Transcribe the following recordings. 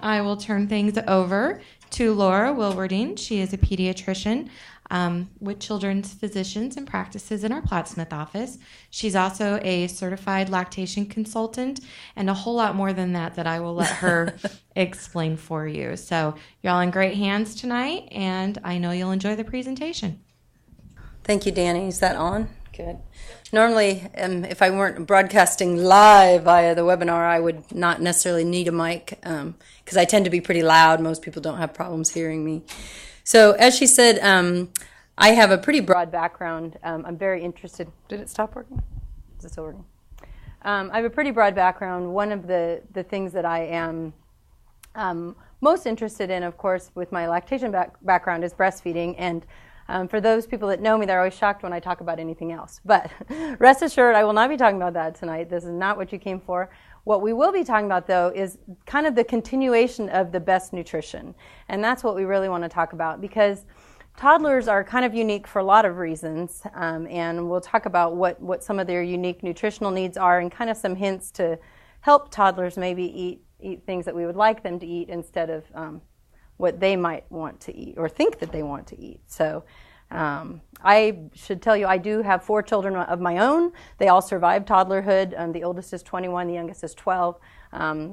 I will turn things over to Laura Wilwardine. She is a pediatrician with children's physicians and practices in our Plattsmouth office. She's also a certified lactation consultant and a whole lot more than that I will let her explain for you. So you're all in great hands tonight, and I know you'll enjoy the presentation. Thank you, Danny. Is that on? Good. Normally, if I weren't broadcasting live via the webinar, I would not necessarily need a mic because I tend to be pretty loud. Most people don't have problems hearing me. So as she said, I have a pretty broad background. I'm very interested. Did it stop working? Is it still working? I have a pretty broad background. One of the things that I am most interested in, of course, with my lactation background is breastfeeding. And for those people that know me, they're always shocked when I talk about anything else. But rest assured, I will not be talking about that tonight. This is not what you came for. What we will be talking about, though, is kind of the continuation of the best nutrition. And that's what we really want to talk about, because toddlers are kind of unique for a lot of reasons. And we'll talk about what some of their unique nutritional needs are and kind of some hints to help toddlers maybe eat things that we would like them to eat instead of what they might want to eat or think that they want to eat. So I should tell you, I do have 4 children of my own. They all survived toddlerhood. The oldest is 21, the youngest is 12.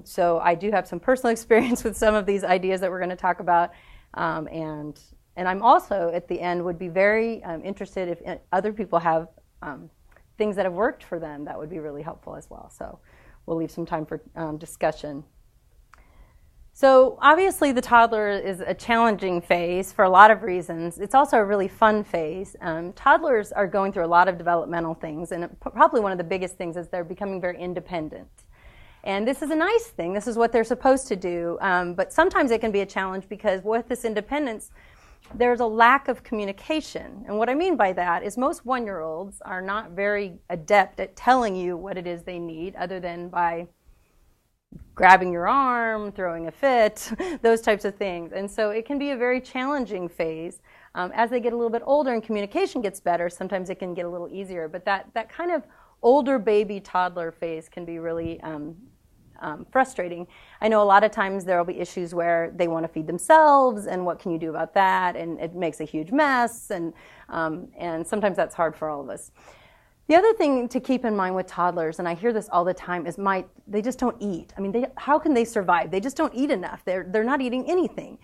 So I do have some personal experience with some of these ideas that we're going to talk about. And I'm also, at the end, would be very interested if other people have things that have worked for them. That would be really helpful as well. So we'll leave some time for discussion. So obviously the toddler is a challenging phase for a lot of reasons. It's also a really fun phase. Toddlers are going through a lot of developmental things, and probably one of the biggest things is they're becoming very independent. And this is a nice thing. This is what they're supposed to do. But sometimes it can be a challenge because with this independence, there's a lack of communication. And what I mean by that is most 1-year-olds are not very adept at telling you what it is they need, other than by grabbing your arm, throwing a fit, those types of things. And so it can be a very challenging phase. As they get a little bit older and communication gets better, sometimes it can get a little easier. But that kind of older baby toddler phase can be really frustrating. I know a lot of times there will be issues where they want to feed themselves, and what can you do about that? And it makes a huge mess, and sometimes that's hard for all of us. The other thing to keep in mind with toddlers, and I hear this all the time, is they just don't eat. I mean, how can they survive? They just don't eat enough. They're not eating anything.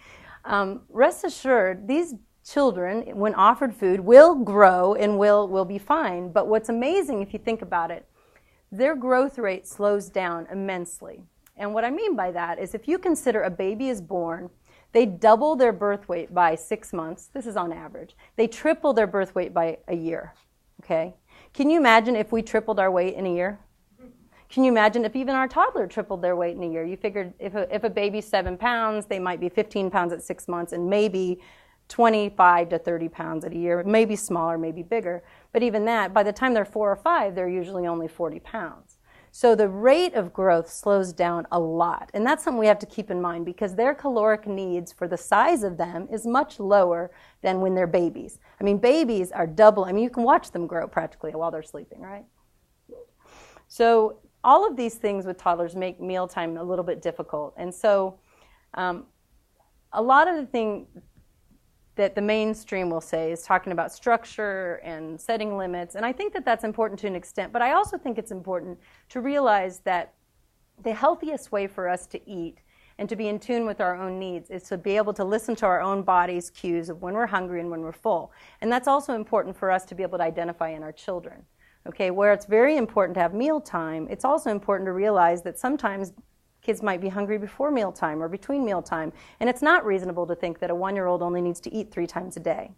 Rest assured, these children, when offered food, will grow and will be fine. But what's amazing, if you think about it, their growth rate slows down immensely. And what I mean by that is if you consider a baby is born, they double their birth weight by 6 months. This is on average. They triple their birth weight by a year. Okay? Can you imagine if we tripled our weight in a year? Can you imagine if even our toddler tripled their weight in a year? You figured if a baby's 7 pounds, they might be 15 pounds at 6 months and maybe 25 to 30 pounds at a year, maybe smaller, maybe bigger. But even that, by the time they're 4 or 5, they're usually only 40 pounds. So the rate of growth slows down a lot. And that's something we have to keep in mind because their caloric needs for the size of them is much lower than when they're babies. I mean, babies are double. I mean, you can watch them grow practically while they're sleeping, right? So all of these things with toddlers make mealtime a little bit difficult. And so a lot of the things that the mainstream will say is talking about structure and setting limits. And I think that that's important to an extent. But I also think it's important to realize that the healthiest way for us to eat and to be in tune with our own needs is to be able to listen to our own body's cues of when we're hungry and when we're full. And that's also important for us to be able to identify in our children. Okay, where it's very important to have mealtime, it's also important to realize that sometimes kids might be hungry before mealtime or between mealtime, and it's not reasonable to think that a 1-year-old only needs to eat 3 times a day.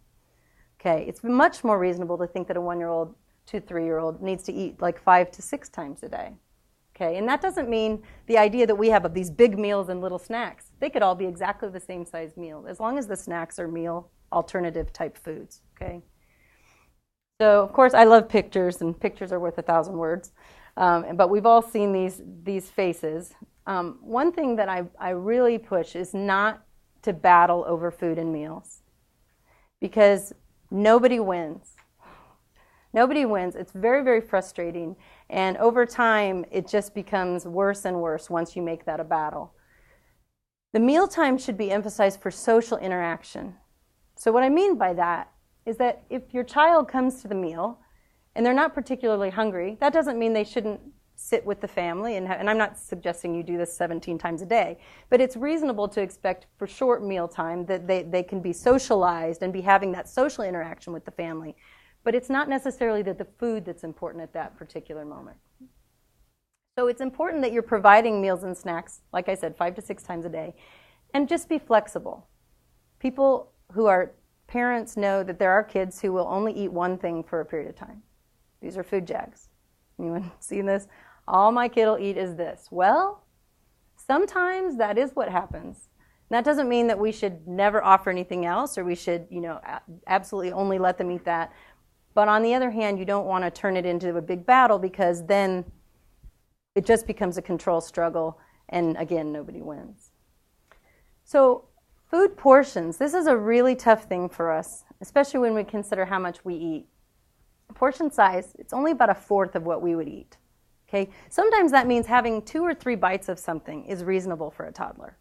Okay, it's much more reasonable to think that a 1-year-old to 3-year-old needs to eat like 5 to 6 times a day. Okay, and that doesn't mean the idea that we have of these big meals and little snacks. They could all be exactly the same size meal, as long as the snacks are meal alternative type foods. Okay. So of course I love pictures, and pictures are worth 1,000 words. But we've all seen these faces. One thing that I really push is not to battle over food and meals, because nobody wins. Nobody wins. It's very, very frustrating. And over time, it just becomes worse and worse once you make that a battle. The mealtime should be emphasized for social interaction. So what I mean by that is that if your child comes to the meal and they're not particularly hungry, that doesn't mean they shouldn't sit with the family, and I'm not suggesting you do this 17 times a day, but it's reasonable to expect for short meal time that they can be socialized and be having that social interaction with the family. But it's not necessarily that the food that's important at that particular moment. So it's important that you're providing meals and snacks, like I said, 5 to 6 times a day, and just be flexible. People who are parents know that there are kids who will only eat one thing for a period of time. These are food jags. Anyone seen this? All my kid will eat is this. Well, sometimes that is what happens. And that doesn't mean that we should never offer anything else, or we should, absolutely only let them eat that. But on the other hand, you don't want to turn it into a big battle, because then it just becomes a control struggle, and again, nobody wins. So food portions, this is a really tough thing for us, especially when we consider how much we eat. Portion size, it's only about 1/4 of what we would eat. Okay? Sometimes that means having 2 or 3 bites of something is reasonable for a toddler.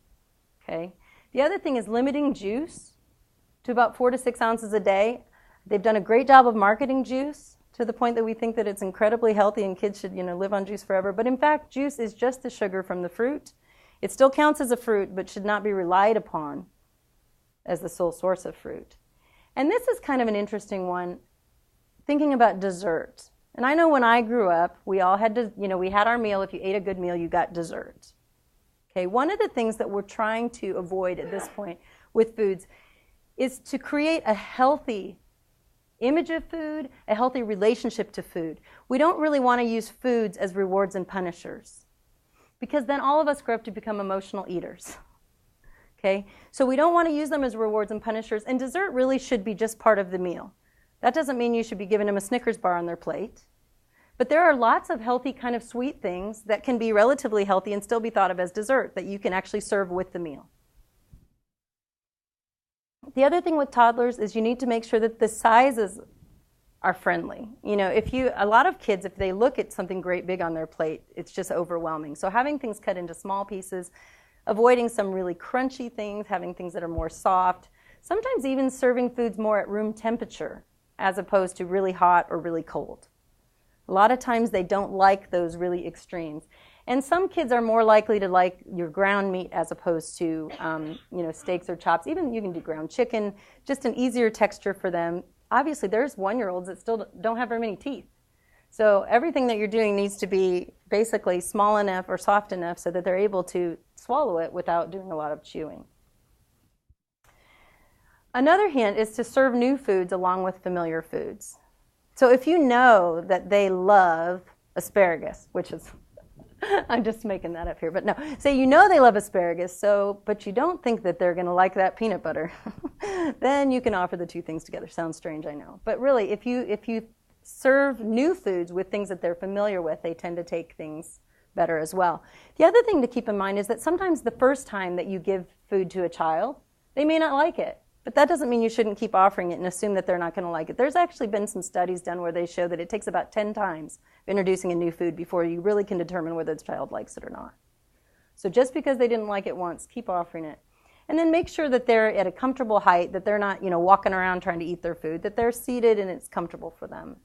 Okay? The other thing is limiting juice to about 4 to 6 ounces a day. They've done a great job of marketing juice to the point that we think that it's incredibly healthy and kids should, live on juice forever. But in fact, juice is just the sugar from the fruit. It still counts as a fruit, but should not be relied upon as the sole source of fruit. And this is kind of an interesting one, thinking about dessert. And I know when I grew up, we all had to, we had our meal. If you ate a good meal, you got dessert. Okay, one of the things that we're trying to avoid at this point with foods is to create a healthy image of food, a healthy relationship to food. We don't really want to use foods as rewards and punishers, because then all of us grow up to become emotional eaters. Okay, so we don't want to use them as rewards and punishers, and dessert really should be just part of the meal. That doesn't mean you should be giving them a Snickers bar on their plate. But there are lots of healthy kind of sweet things that can be relatively healthy and still be thought of as dessert that you can actually serve with the meal. The other thing with toddlers is you need to make sure that the sizes are friendly. A lot of kids, if they look at something great big on their plate, it's just overwhelming. So having things cut into small pieces, avoiding some really crunchy things, having things that are more soft, sometimes even serving foods more at room temperature as opposed to really hot or really cold. A lot of times they don't like those really extremes. And some kids are more likely to like your ground meat as opposed to steaks or chops. Even you can do ground chicken, just an easier texture for them. Obviously, there's 1-year-olds that still don't have very many teeth. So everything that you're doing needs to be basically small enough or soft enough so that they're able to swallow it without doing a lot of chewing. Another hint is to serve new foods along with familiar foods. So if you know that they love asparagus, which is, I'm just making that up here, but no. Say you know they love asparagus, but you don't think that they're going to like that peanut butter, then you can offer the two things together. Sounds strange, I know. But really, if you serve new foods with things that they're familiar with, they tend to take things better as well. The other thing to keep in mind is that sometimes the first time that you give food to a child, they may not like it. But that doesn't mean you shouldn't keep offering it and assume that they're not going to like it. There's actually been some studies done where they show that it takes about 10 times introducing a new food before you really can determine whether the child likes it or not. So just because they didn't like it once, keep offering it. And then make sure that they're at a comfortable height, that they're not, walking around trying to eat their food, that they're seated and it's comfortable for them.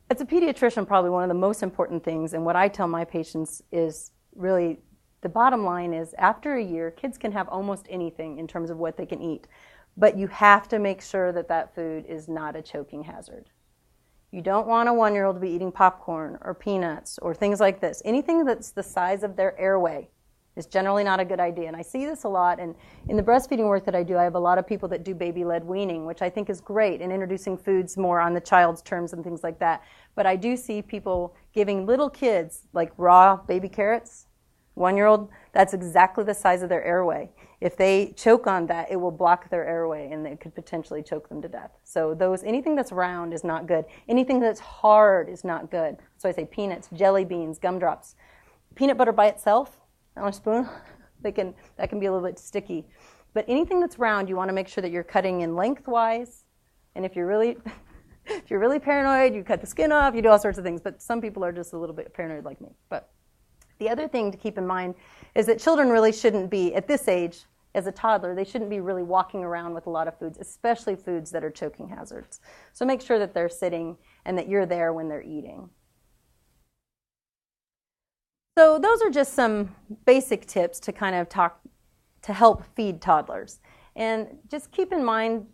As a pediatrician, probably one of the most important things, and what I tell my patients is really the bottom line is after a year, kids can have almost anything in terms of what they can eat. But you have to make sure that that food is not a choking hazard. You don't want a 1-year-old to be eating popcorn or peanuts or things like this. Anything that's the size of their airway is generally not a good idea. And I see this a lot. And in the breastfeeding work that I do, I have a lot of people that do baby-led weaning, which I think is great, and introducing foods more on the child's terms and things like that. But I do see people giving little kids like raw baby carrots. 1-year-old, that's exactly the size of their airway. If they choke on that, it will block their airway and it could potentially choke them to death. So anything that's round is not good. Anything that's hard is not good. So I say peanuts, jelly beans, gumdrops. Peanut butter by itself on a spoon, that can be a little bit sticky. But anything that's round, you want to make sure that you're cutting in lengthwise. And if you're really paranoid, you cut the skin off, you do all sorts of things. But some people are just a little bit paranoid like me. But The other thing to keep in mind is that children really shouldn't be, at this age, as a toddler, they shouldn't be really walking around with a lot of foods, especially foods that are choking hazards. So make sure that they're sitting and that you're there when they're eating. So those are just some basic tips to kind of to help feed toddlers. And just keep in mind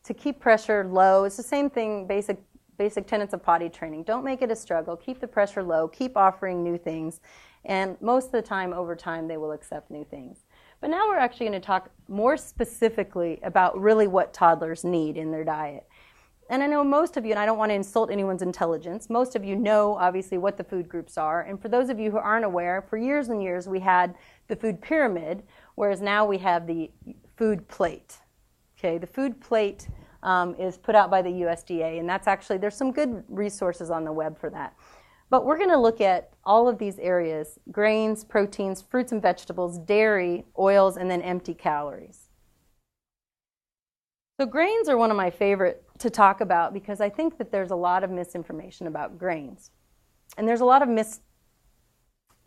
to keep pressure low. It's the same thing, basic tenets of potty training. Don't make it a struggle. Keep the pressure low. Keep offering new things. And most of the time, over time, they will accept new things. But now we're actually going to talk more specifically about really what toddlers need in their diet. And I know most of you, and I don't want to insult anyone's intelligence, most of you know obviously what the food groups are. And for those of you who aren't aware, for years and years we had the food pyramid, whereas now we have the food plate. Okay, the food plate is put out by the USDA, and that's actually, there's some good resources on the web for that. But we're going to look at all of these areas: grains, proteins, fruits and vegetables, dairy, oils, and then empty calories. So grains are one of my favorite to talk about because I think that there's a lot of misinformation about grains. And there's a lot of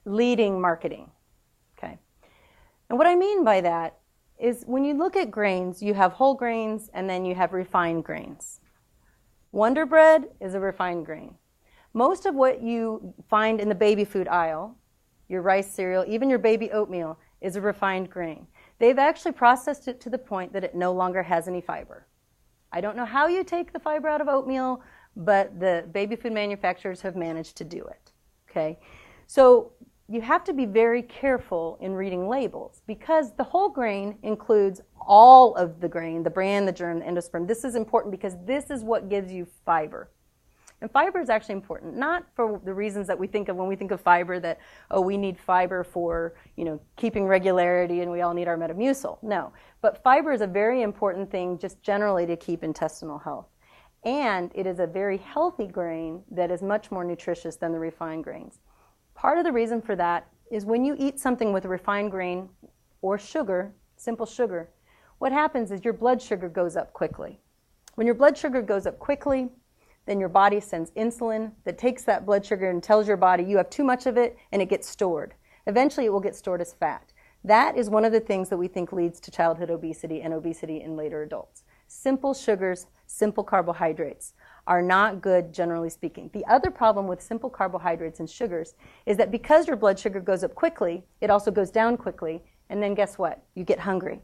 misleading marketing. Okay. And what I mean by that is when you look at grains, you have whole grains and then you have refined grains. Wonder Bread is a refined grain. Most of what you find in the baby food aisle, your rice cereal, even your baby oatmeal, is a refined grain. They've actually processed it to the point that it no longer has any fiber. I don't know how you take the fiber out of oatmeal, but the baby food manufacturers have managed to do it. Okay? So you have to be very careful in reading labels because the whole grain includes all of the grain, the bran, the germ, the endosperm. This is important because this is what gives you fiber. And fiber is actually important, not for the reasons that we think of when we think of fiber, that, oh, we need fiber for, keeping regularity and we all need our Metamucil. No, but fiber is a very important thing just generally to keep intestinal health. And it is a very healthy grain that is much more nutritious than the refined grains. Part of the reason for that is when you eat something with a refined grain or sugar, simple sugar, what happens is your blood sugar goes up quickly. When your blood sugar goes up quickly, then your body sends insulin that takes that blood sugar and tells your body you have too much of it, and it gets stored. Eventually, it will get stored as fat. That is one of the things that we think leads to childhood obesity and obesity in later adults. Simple sugars, simple carbohydrates are not good, generally speaking. The other problem with simple carbohydrates and sugars is that because your blood sugar goes up quickly, it also goes down quickly, and then guess what? You get hungry.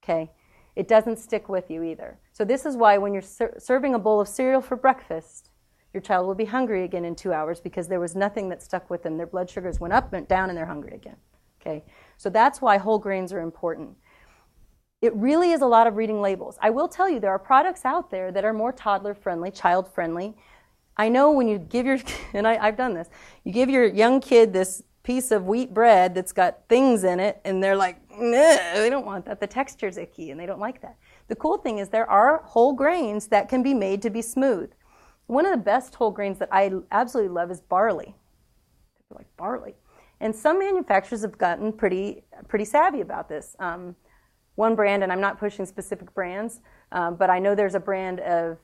Okay? It doesn't stick with you either. So this is why when you're serving a bowl of cereal for breakfast, your child will be hungry again in 2 hours because there was nothing that stuck with them. Their blood sugars went up and down and they're hungry again. Okay? So that's why whole grains are important. It really is a lot of reading labels. I will tell you there are products out there that are more toddler-friendly, child-friendly. I know when you give your, and I've done this, you give your young kid this piece of wheat bread that's got things in it and they're like, nah, they don't want that. The texture's icky and they don't like that. The cool thing is there are whole grains that can be made to be smooth. One of the best whole grains that I absolutely love is barley. People like barley. And some manufacturers have gotten pretty savvy about this. One brand, and I'm not pushing specific brands, but I know there's a brand of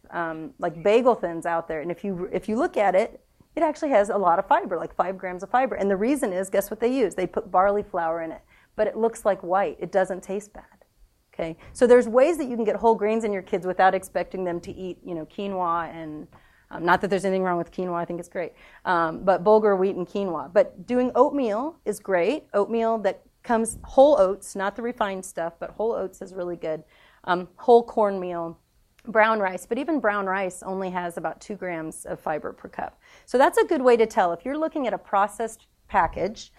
like bagel thins out there. And if you look at it, it actually has a lot of fiber, like 5 grams of fiber. And the reason is, guess what they use? They put barley flour in it. But it looks like white. It doesn't taste bad. Okay? So there's ways that you can get whole grains in your kids without expecting them to eat, quinoa and, not that there's anything wrong with quinoa, I think it's great, but bulgur wheat and quinoa. But doing oatmeal is great. Oatmeal that comes whole oats, not the refined stuff, but whole oats is really good. Whole cornmeal, brown rice, but even brown rice only has about 2 grams of fiber per cup. So that's a good way to tell. If you're looking at a processed package,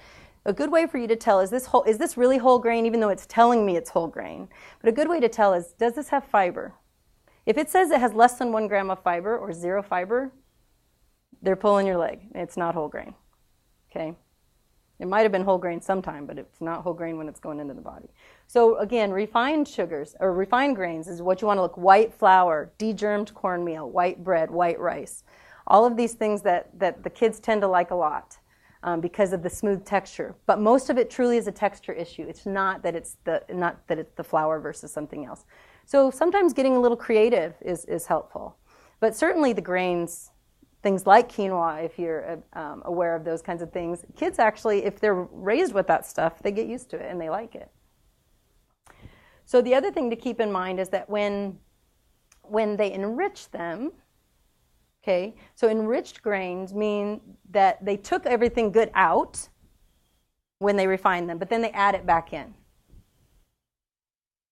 a good way for you to tell, is this really whole grain, even though it's telling me it's whole grain? But a good way to tell is, does this have fiber? If it says it has less than 1 gram of fiber or 0 fiber, they're pulling your leg. It's not whole grain. Okay? It might have been whole grain sometime, but it's not whole grain when it's going into the body. So again, refined sugars, or refined grains, is what you want to look: white flour, degermed cornmeal, white bread, white rice. All of these things that the kids tend to like a lot because of the smooth texture. But most of it truly is a texture issue. It's not that it's the flour versus something else. So sometimes getting a little creative is helpful. But certainly the grains things like quinoa, if you're aware of those kinds of things. Kids actually, if they're raised with that stuff, they get used to it and they like it. So the other thing to keep in mind is that when they enrich them, okay, so enriched grains mean that they took everything good out when they refine them, but then they add it back in.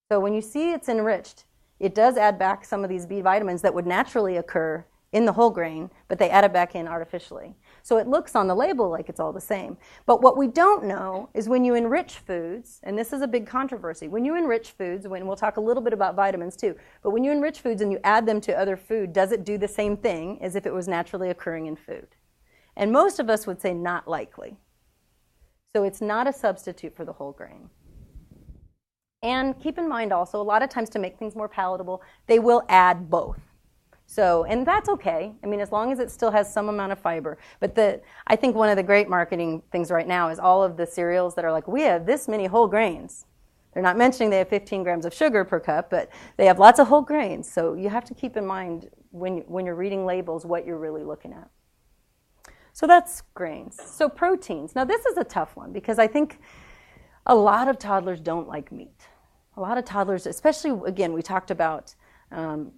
So when you see it's enriched, it does add back some of these B vitamins that would naturally occur in the whole grain, but they add it back in artificially. So it looks on the label like it's all the same. But what we don't know is when you enrich foods, and this is a big controversy, when you enrich foods, when we'll talk a little bit about vitamins too, but when you enrich foods and you add them to other food, does it do the same thing as if it was naturally occurring in food? And most of us would say not likely. So it's not a substitute for the whole grain. And keep in mind also, a lot of times to make things more palatable, they will add both. So, and that's okay. I mean, as long as it still has some amount of fiber. But I think one of the great marketing things right now is all of the cereals that are like, we have this many whole grains. They're not mentioning they have 15 grams of sugar per cup, but they have lots of whole grains. So you have to keep in mind when you're reading labels what you're really looking at. So that's grains. So proteins. Now this is a tough one because I think a lot of toddlers don't like meat. A lot of toddlers, especially, again, we talked about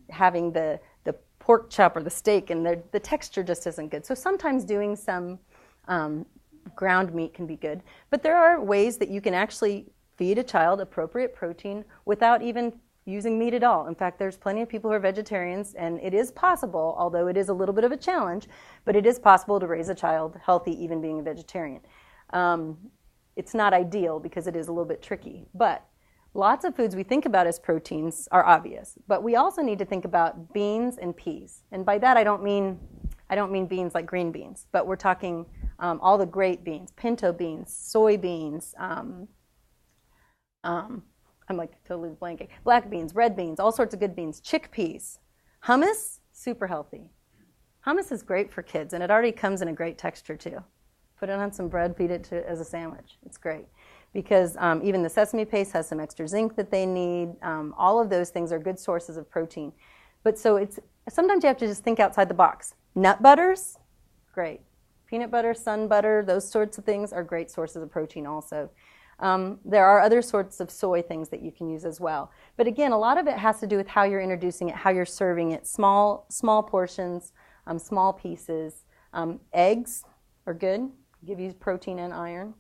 having the pork chop or the steak, and the texture just isn't good. So sometimes doing some ground meat can be good. But there are ways that you can actually feed a child appropriate protein without even using meat at all. In fact, there's plenty of people who are vegetarians, and it is possible, although it is a little bit of a challenge, but it is possible to raise a child healthy even being a vegetarian. It's not ideal because it is a little bit tricky, but lots of foods we think about as proteins are obvious, but we also need to think about beans and peas. And by that I don't mean beans like green beans, but we're talking all the great beans, pinto beans, soybeans, I'm like totally blanking, black beans, red beans, all sorts of good beans, chickpeas, hummus, super healthy. Hummus is great for kids, and it already comes in a great texture too. Put it on some bread, feed it as a sandwich. It's great. Because even the sesame paste has some extra zinc that they need. All of those things are good sources of protein. But so sometimes you have to just think outside the box. Nut butters, great. Peanut butter, sun butter, those sorts of things are great sources of protein also. There are other sorts of soy things that you can use as well. But again, a lot of it has to do with how you're introducing it, how you're serving it. Small portions, small pieces. Eggs are good, give you protein and iron.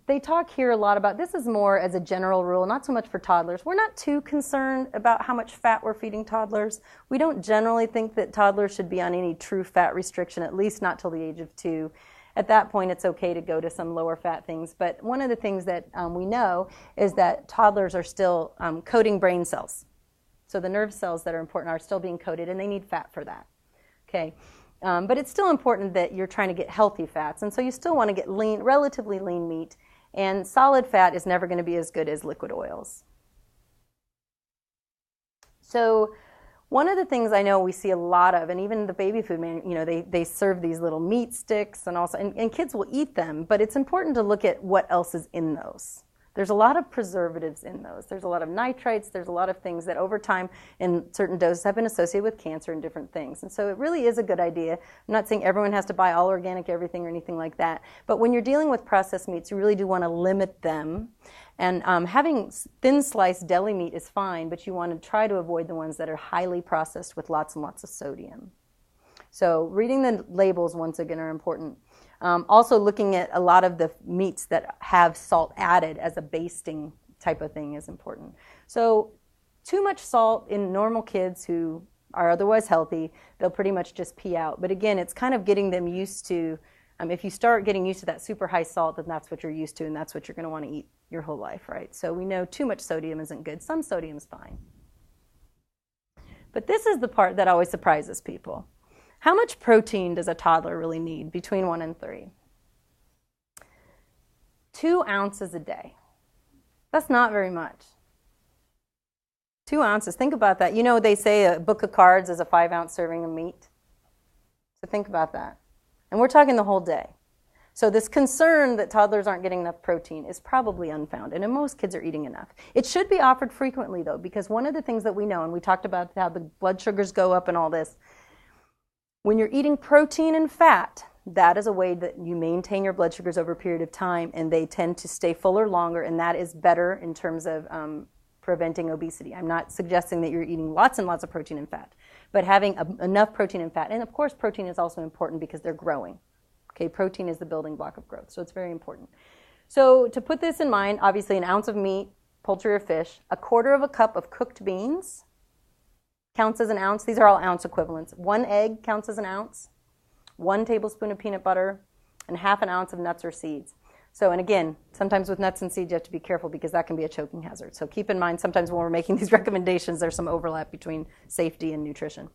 They talk here a lot about, this is more as a general rule, not so much for toddlers. We're not too concerned about how much fat we're feeding toddlers. We don't generally think that toddlers should be on any true fat restriction, at least not till the age of 2. At that point, it's okay to go to some lower fat things. But one of the things that we know is that toddlers are still coating brain cells. So the nerve cells that are important are still being coated, and they need fat for that. Okay. But it's still important that you're trying to get healthy fats, and so you still want to get lean, relatively lean meat, and solid fat is never going to be as good as liquid oils. So one of the things I know we see a lot of, and even the baby food, they serve these little meat sticks, and kids will eat them, but it's important to look at what else is in those. There's a lot of preservatives in those. There's a lot of nitrites. There's a lot of things that over time in certain doses have been associated with cancer and different things. And so it really is a good idea. I'm not saying everyone has to buy all organic everything or anything like that. But when you're dealing with processed meats, you really do want to limit them. And having thin sliced deli meat is fine, but you want to try to avoid the ones that are highly processed with lots and lots of sodium. So reading the labels, once again, are important. Also looking at a lot of the meats that have salt added as a basting type of thing is important. So too much salt in normal kids who are otherwise healthy, they'll pretty much just pee out. But again, it's kind of getting them used to, if you start getting used to that super high salt, then that's what you're used to and that's what you're going to want to eat your whole life, right? So we know too much sodium isn't good. Some sodium is fine. But this is the part that always surprises people. How much protein does a toddler really need between 1 and 3? 2 ounces a day. That's not very much. 2 ounces, think about that. You know, they say a book of cards is a 5-ounce serving of meat. So think about that. And we're talking the whole day. So this concern that toddlers aren't getting enough protein is probably unfounded, and most kids are eating enough. It should be offered frequently, though, because one of the things that we know, and we talked about how the blood sugars go up and all this, when you're eating protein and fat, that is a way that you maintain your blood sugars over a period of time, and they tend to stay fuller longer, and that is better in terms of preventing obesity. I'm not suggesting that you're eating lots and lots of protein and fat, but having enough protein and fat. And of course, protein is also important because they're growing. Okay, protein is the building block of growth, so it's very important. So to put this in mind, obviously an ounce of meat, poultry or fish, a quarter of a cup of cooked beans counts as an ounce. These are all ounce equivalents. 1 egg counts as an ounce, 1 tablespoon of peanut butter, and half an ounce of nuts or seeds. So, and again, sometimes with nuts and seeds you have to be careful because that can be a choking hazard. So keep in mind, sometimes when we're making these recommendations, there's some overlap between safety and nutrition.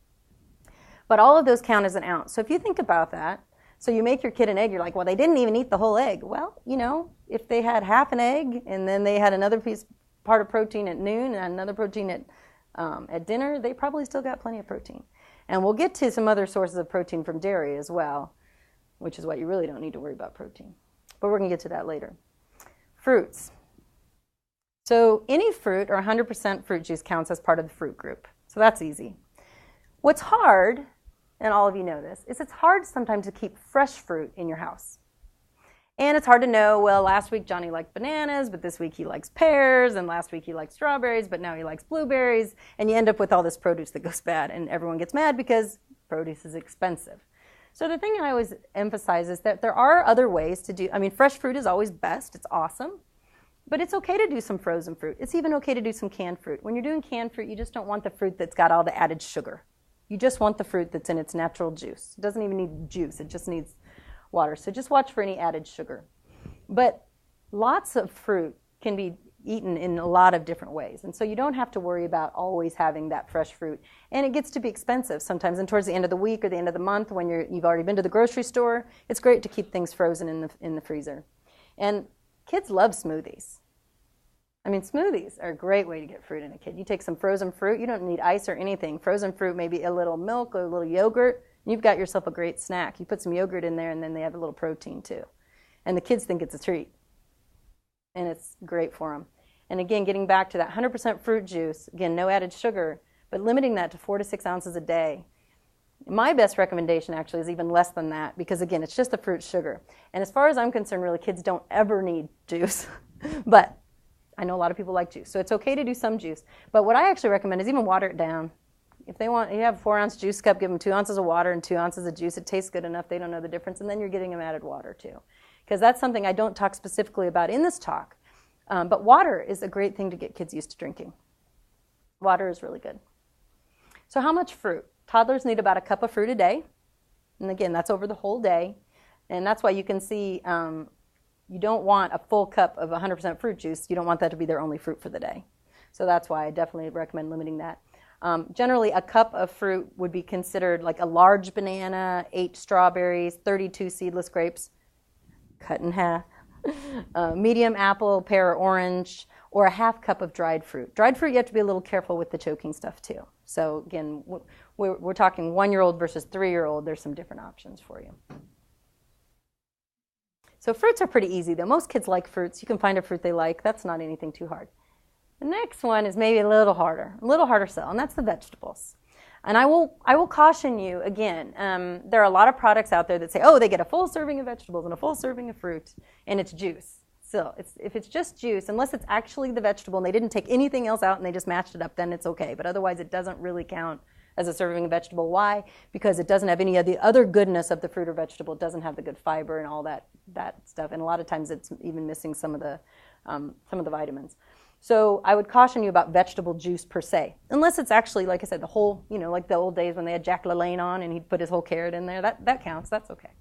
But all of those count as an ounce. So if you think about that, so you make your kid an egg, you're like, well, they didn't even eat the whole egg. Well, you know, if they had half an egg and then they had another part of protein at noon and another protein at dinner, they probably still got plenty of protein. And we'll get to some other sources of protein from dairy as well, which is why you really don't need to worry about protein. But we're going to get to that later. Fruits. So any fruit or 100% fruit juice counts as part of the fruit group. So that's easy. What's hard, and all of you know this, is it's hard sometimes to keep fresh fruit in your house. And it's hard to know, well, last week Johnny liked bananas, but this week he likes pears, and last week he liked strawberries, but now he likes blueberries, and you end up with all this produce that goes bad, and everyone gets mad because produce is expensive. So the thing I always emphasize is that there are other ways to do, I mean, fresh fruit is always best, it's awesome, but it's okay to do some frozen fruit. It's even okay to do some canned fruit. When you're doing canned fruit, you just don't want the fruit that's got all the added sugar. You just want the fruit that's in its natural juice. It doesn't even need juice, it just needs water. So just watch for any added sugar. But lots of fruit can be eaten in a lot of different ways. And so you don't have to worry about always having that fresh fruit. And it gets to be expensive sometimes. And towards the end of the week or the end of the month when you've already been to the grocery store, it's great to keep things frozen in the freezer. And kids love smoothies. I mean, smoothies are a great way to get fruit in a kid. You take some frozen fruit, you don't need ice or anything. Frozen fruit, maybe a little milk or a little yogurt, and you've got yourself a great snack. You put some yogurt in there and then they have a little protein too. And the kids think it's a treat. And it's great for them. And again, getting back to that 100% fruit juice, again, no added sugar, but limiting that to 4 to 6 ounces a day. My best recommendation actually is even less than that because, again, it's just the fruit sugar. And as far as I'm concerned, really, kids don't ever need juice. But I know a lot of people like juice, so it's okay to do some juice. But what I actually recommend is even water it down. If they want, you have a 4-ounce juice cup, give them 2 ounces of water and 2 ounces of juice. It tastes good enough, they don't know the difference, and then you're getting them added water too. Because that's something I don't talk specifically about in this talk. But water is a great thing to get kids used to drinking. Water is really good. So how much fruit? Toddlers need about a cup of fruit a day. And again, that's over the whole day. And that's why you can see you don't want a full cup of 100% fruit juice. You don't want that to be their only fruit for the day. So that's why I definitely recommend limiting that. Generally, a cup of fruit would be considered like a large banana, 8 strawberries, 32 seedless grapes, cut in half. Medium apple, pear, or orange, or a half cup of dried fruit. Dried fruit, you have to be a little careful with the choking stuff too. So again, we're talking 1-year-old versus 3-year-old. There's some different options for you. So fruits are pretty easy though. Most kids like fruits. You can find a fruit they like. That's not anything too hard. The next one is maybe a little harder sell, and that's the vegetables. And I will caution you again. There are a lot of products out there that say, oh, they get a full serving of vegetables and a full serving of fruit, and it's juice. So if it's just juice, unless it's actually the vegetable and they didn't take anything else out and they just mashed it up, then it's okay. But otherwise, it doesn't really count as a serving of vegetable. Why? Because it doesn't have any of the other goodness of the fruit or vegetable. It doesn't have the good fiber and all that stuff. And a lot of times, it's even missing some of the vitamins. So I would caution you about vegetable juice per se, unless it's actually, like I said, the whole, like the old days when they had Jack LaLanne on and he'd put his whole carrot in there. That counts. That's okay.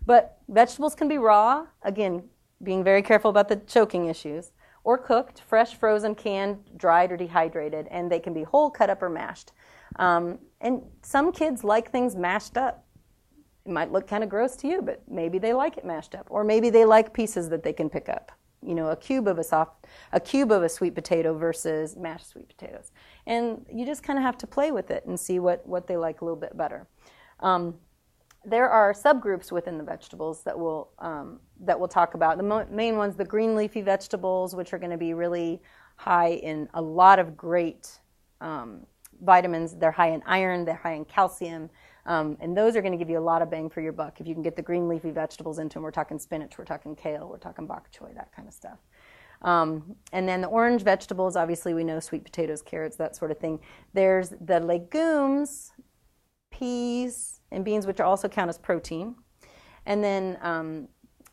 But vegetables can be raw, again, being very careful about the choking issues, or cooked, fresh, frozen, canned, dried, or dehydrated, and they can be whole, cut up, or mashed. And some kids like things mashed up. It might look kind of gross to you, but maybe they like it mashed up, or maybe they like pieces that they can pick up. A cube of a sweet potato versus mashed sweet potatoes. And you just kind of have to play with it and see what they like a little bit better. there are subgroups within the vegetables that we'll talk about. The main ones, the green leafy vegetables, which are going to be really high in a lot of great vitamins. They're high in iron, they're high in calcium, and those are going to give you a lot of bang for your buck. If you can get the green leafy vegetables into them, we're talking spinach, we're talking kale, we're talking bok choy, that kind of stuff. And then the orange vegetables, obviously we know sweet potatoes, carrots, that sort of thing. There's the legumes, peas, and beans, which also count as protein. And then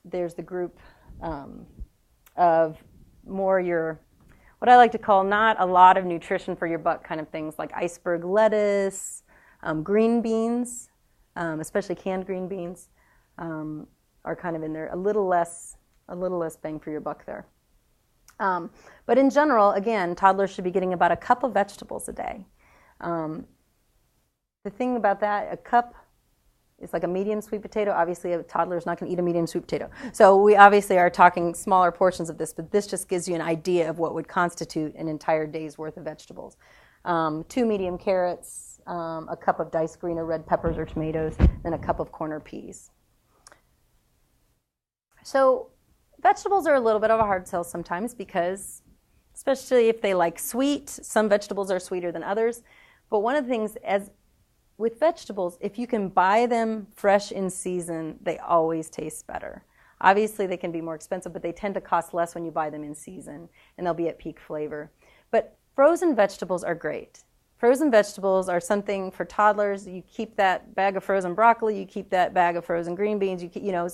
there's the group of more your, what I like to call not a lot of nutrition for your buck kind of things, like iceberg lettuce, green beans, especially canned green beans, are kind of in there. A little less bang for your buck there. But in general, again, toddlers should be getting about a cup of vegetables a day. The thing about that, a cup is like a medium sweet potato. Obviously, a toddler is not going to eat a medium sweet potato. So we obviously are talking smaller portions of this, but this just gives you an idea of what would constitute an entire day's worth of vegetables. 2 medium carrots, a cup of diced green or red peppers or tomatoes, and a cup of corn or peas. So vegetables are a little bit of a hard sell sometimes because, especially if they like sweet, some vegetables are sweeter than others. But one of the things, as with vegetables, if you can buy them fresh in season, they always taste better. Obviously, they can be more expensive, but they tend to cost less when you buy them in season, and they'll be at peak flavor. But frozen vegetables are great. Frozen vegetables are something for toddlers. You keep that bag of frozen broccoli, you keep that bag of frozen green beans,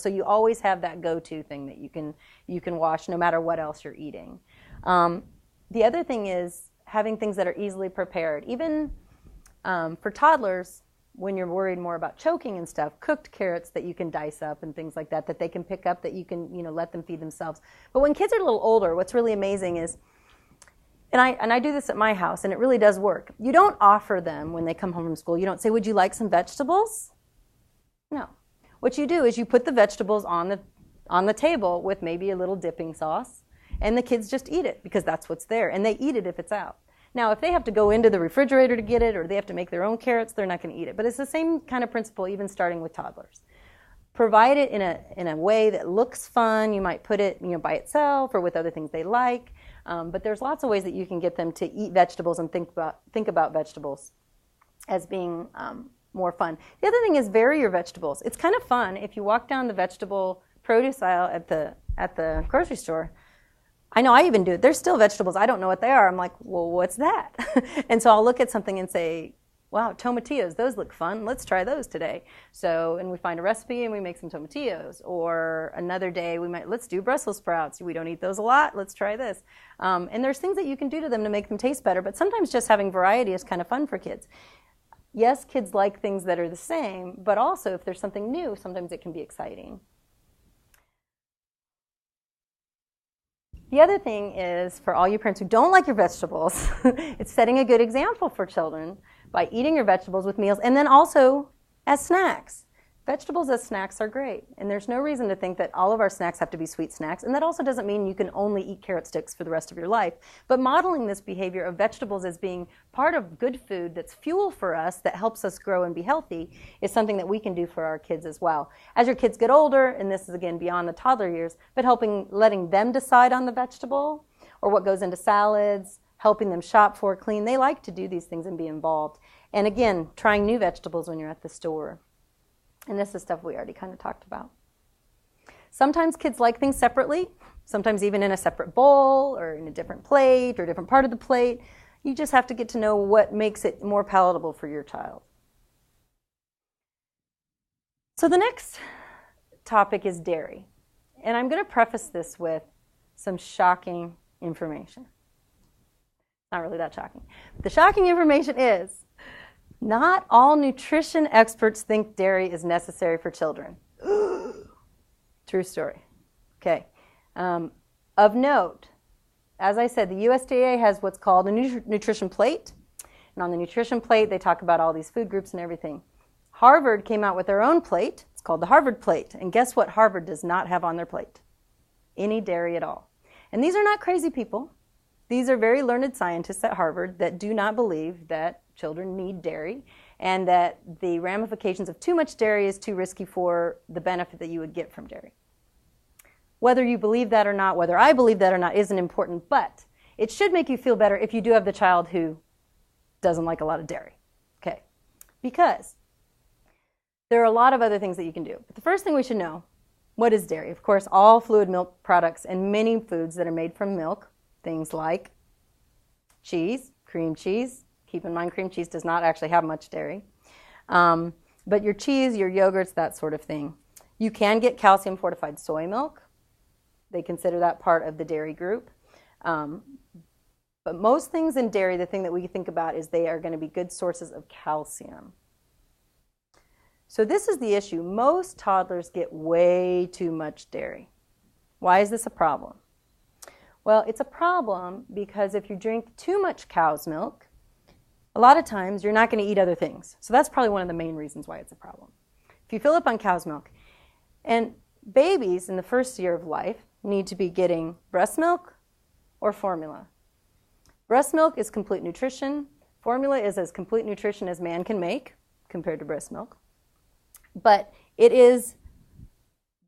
so you always have that go-to thing that you can wash no matter what else you're eating. The other thing is having things that are easily prepared. Even for toddlers, when you're worried more about choking and stuff, cooked carrots that you can dice up and things like that they can pick up, that you can let them feed themselves. But when kids are a little older, what's really amazing is, and I do this at my house, and it really does work. You don't offer them when they come home from school. You don't say, "Would you like some vegetables?" No. What you do is you put the vegetables on the table with maybe a little dipping sauce, and the kids just eat it because that's what's there, and they eat it if it's out. Now, if they have to go into the refrigerator to get it, or they have to make their own carrots, they're not going to eat it. But it's the same kind of principle, even starting with toddlers. Provide it in a way that looks fun. You might put it by itself or with other things they like. But there's lots of ways that you can get them to eat vegetables and think about vegetables as being more fun. The other thing is vary your vegetables. It's kind of fun if you walk down the vegetable produce aisle at the grocery store. I know I even do it. There's still vegetables. I don't know what they are. I'm like, well, what's that? And so I'll look at something and say, wow, tomatillos, those look fun. Let's try those today. So, and we find a recipe and we make some tomatillos. Or another day let's do Brussels sprouts. We don't eat those a lot. Let's try this. And there's things that you can do to them to make them taste better. But sometimes just having variety is kind of fun for kids. Yes, kids like things that are the same, but also if there's something new, sometimes it can be exciting. The other thing is, for all you parents who don't like your vegetables, it's setting a good example for children by eating your vegetables with meals, and then also as snacks. Vegetables as snacks are great, and there's no reason to think that all of our snacks have to be sweet snacks, and that also doesn't mean you can only eat carrot sticks for the rest of your life. But modeling this behavior of vegetables as being part of good food that's fuel for us, that helps us grow and be healthy, is something that we can do for our kids as well. As your kids get older, and this is again beyond the toddler years, but letting them decide on the vegetable or what goes into salads, helping them shop for, clean. They like to do these things and be involved. And again, trying new vegetables when you're at the store. And this is stuff we already kind of talked about. Sometimes kids like things separately, sometimes even in a separate bowl or in a different plate or a different part of the plate. You just have to get to know what makes it more palatable for your child. So the next topic is dairy. And I'm going to preface this with some shocking information. Not really that shocking. The shocking information is, not all nutrition experts think dairy is necessary for children. True story. Okay. Of note, as I said, the USDA has what's called a nutrition plate. And on the nutrition plate, they talk about all these food groups and everything. Harvard came out with their own plate. It's called the Harvard plate. And guess what Harvard does not have on their plate? Any dairy at all. And these are not crazy people. These are very learned scientists at Harvard that do not believe that children need dairy. and that the ramifications of too much dairy is too risky for the benefit that you would get from dairy. Whether you believe that or not, whether I believe that or not, isn't important, but it should make you feel better if you do have the child who doesn't like a lot of dairy, okay? Because there are a lot of other things that you can do. But the first thing we should know, what is dairy? Of course, all fluid milk products and many foods that are made from milk, things like cheese, cream cheese. Keep in mind, cream cheese does not actually have much dairy. But your cheese, your yogurts, that sort of thing. You can get calcium fortified soy milk. They consider that part of the dairy group. But most things in dairy, the thing that we think about is they are going to be good sources of calcium. So this is the issue. Most toddlers get way too much dairy. Why is this a problem? Well, it's a problem because if you drink too much cow's milk, a lot of times you're not going to eat other things. So that's probably one of the main reasons why it's a problem. If you fill up on cow's milk, and babies in the first year of life need to be getting breast milk or formula. Breast milk is complete nutrition. Formula is as complete nutrition as man can make compared to breast milk. But it is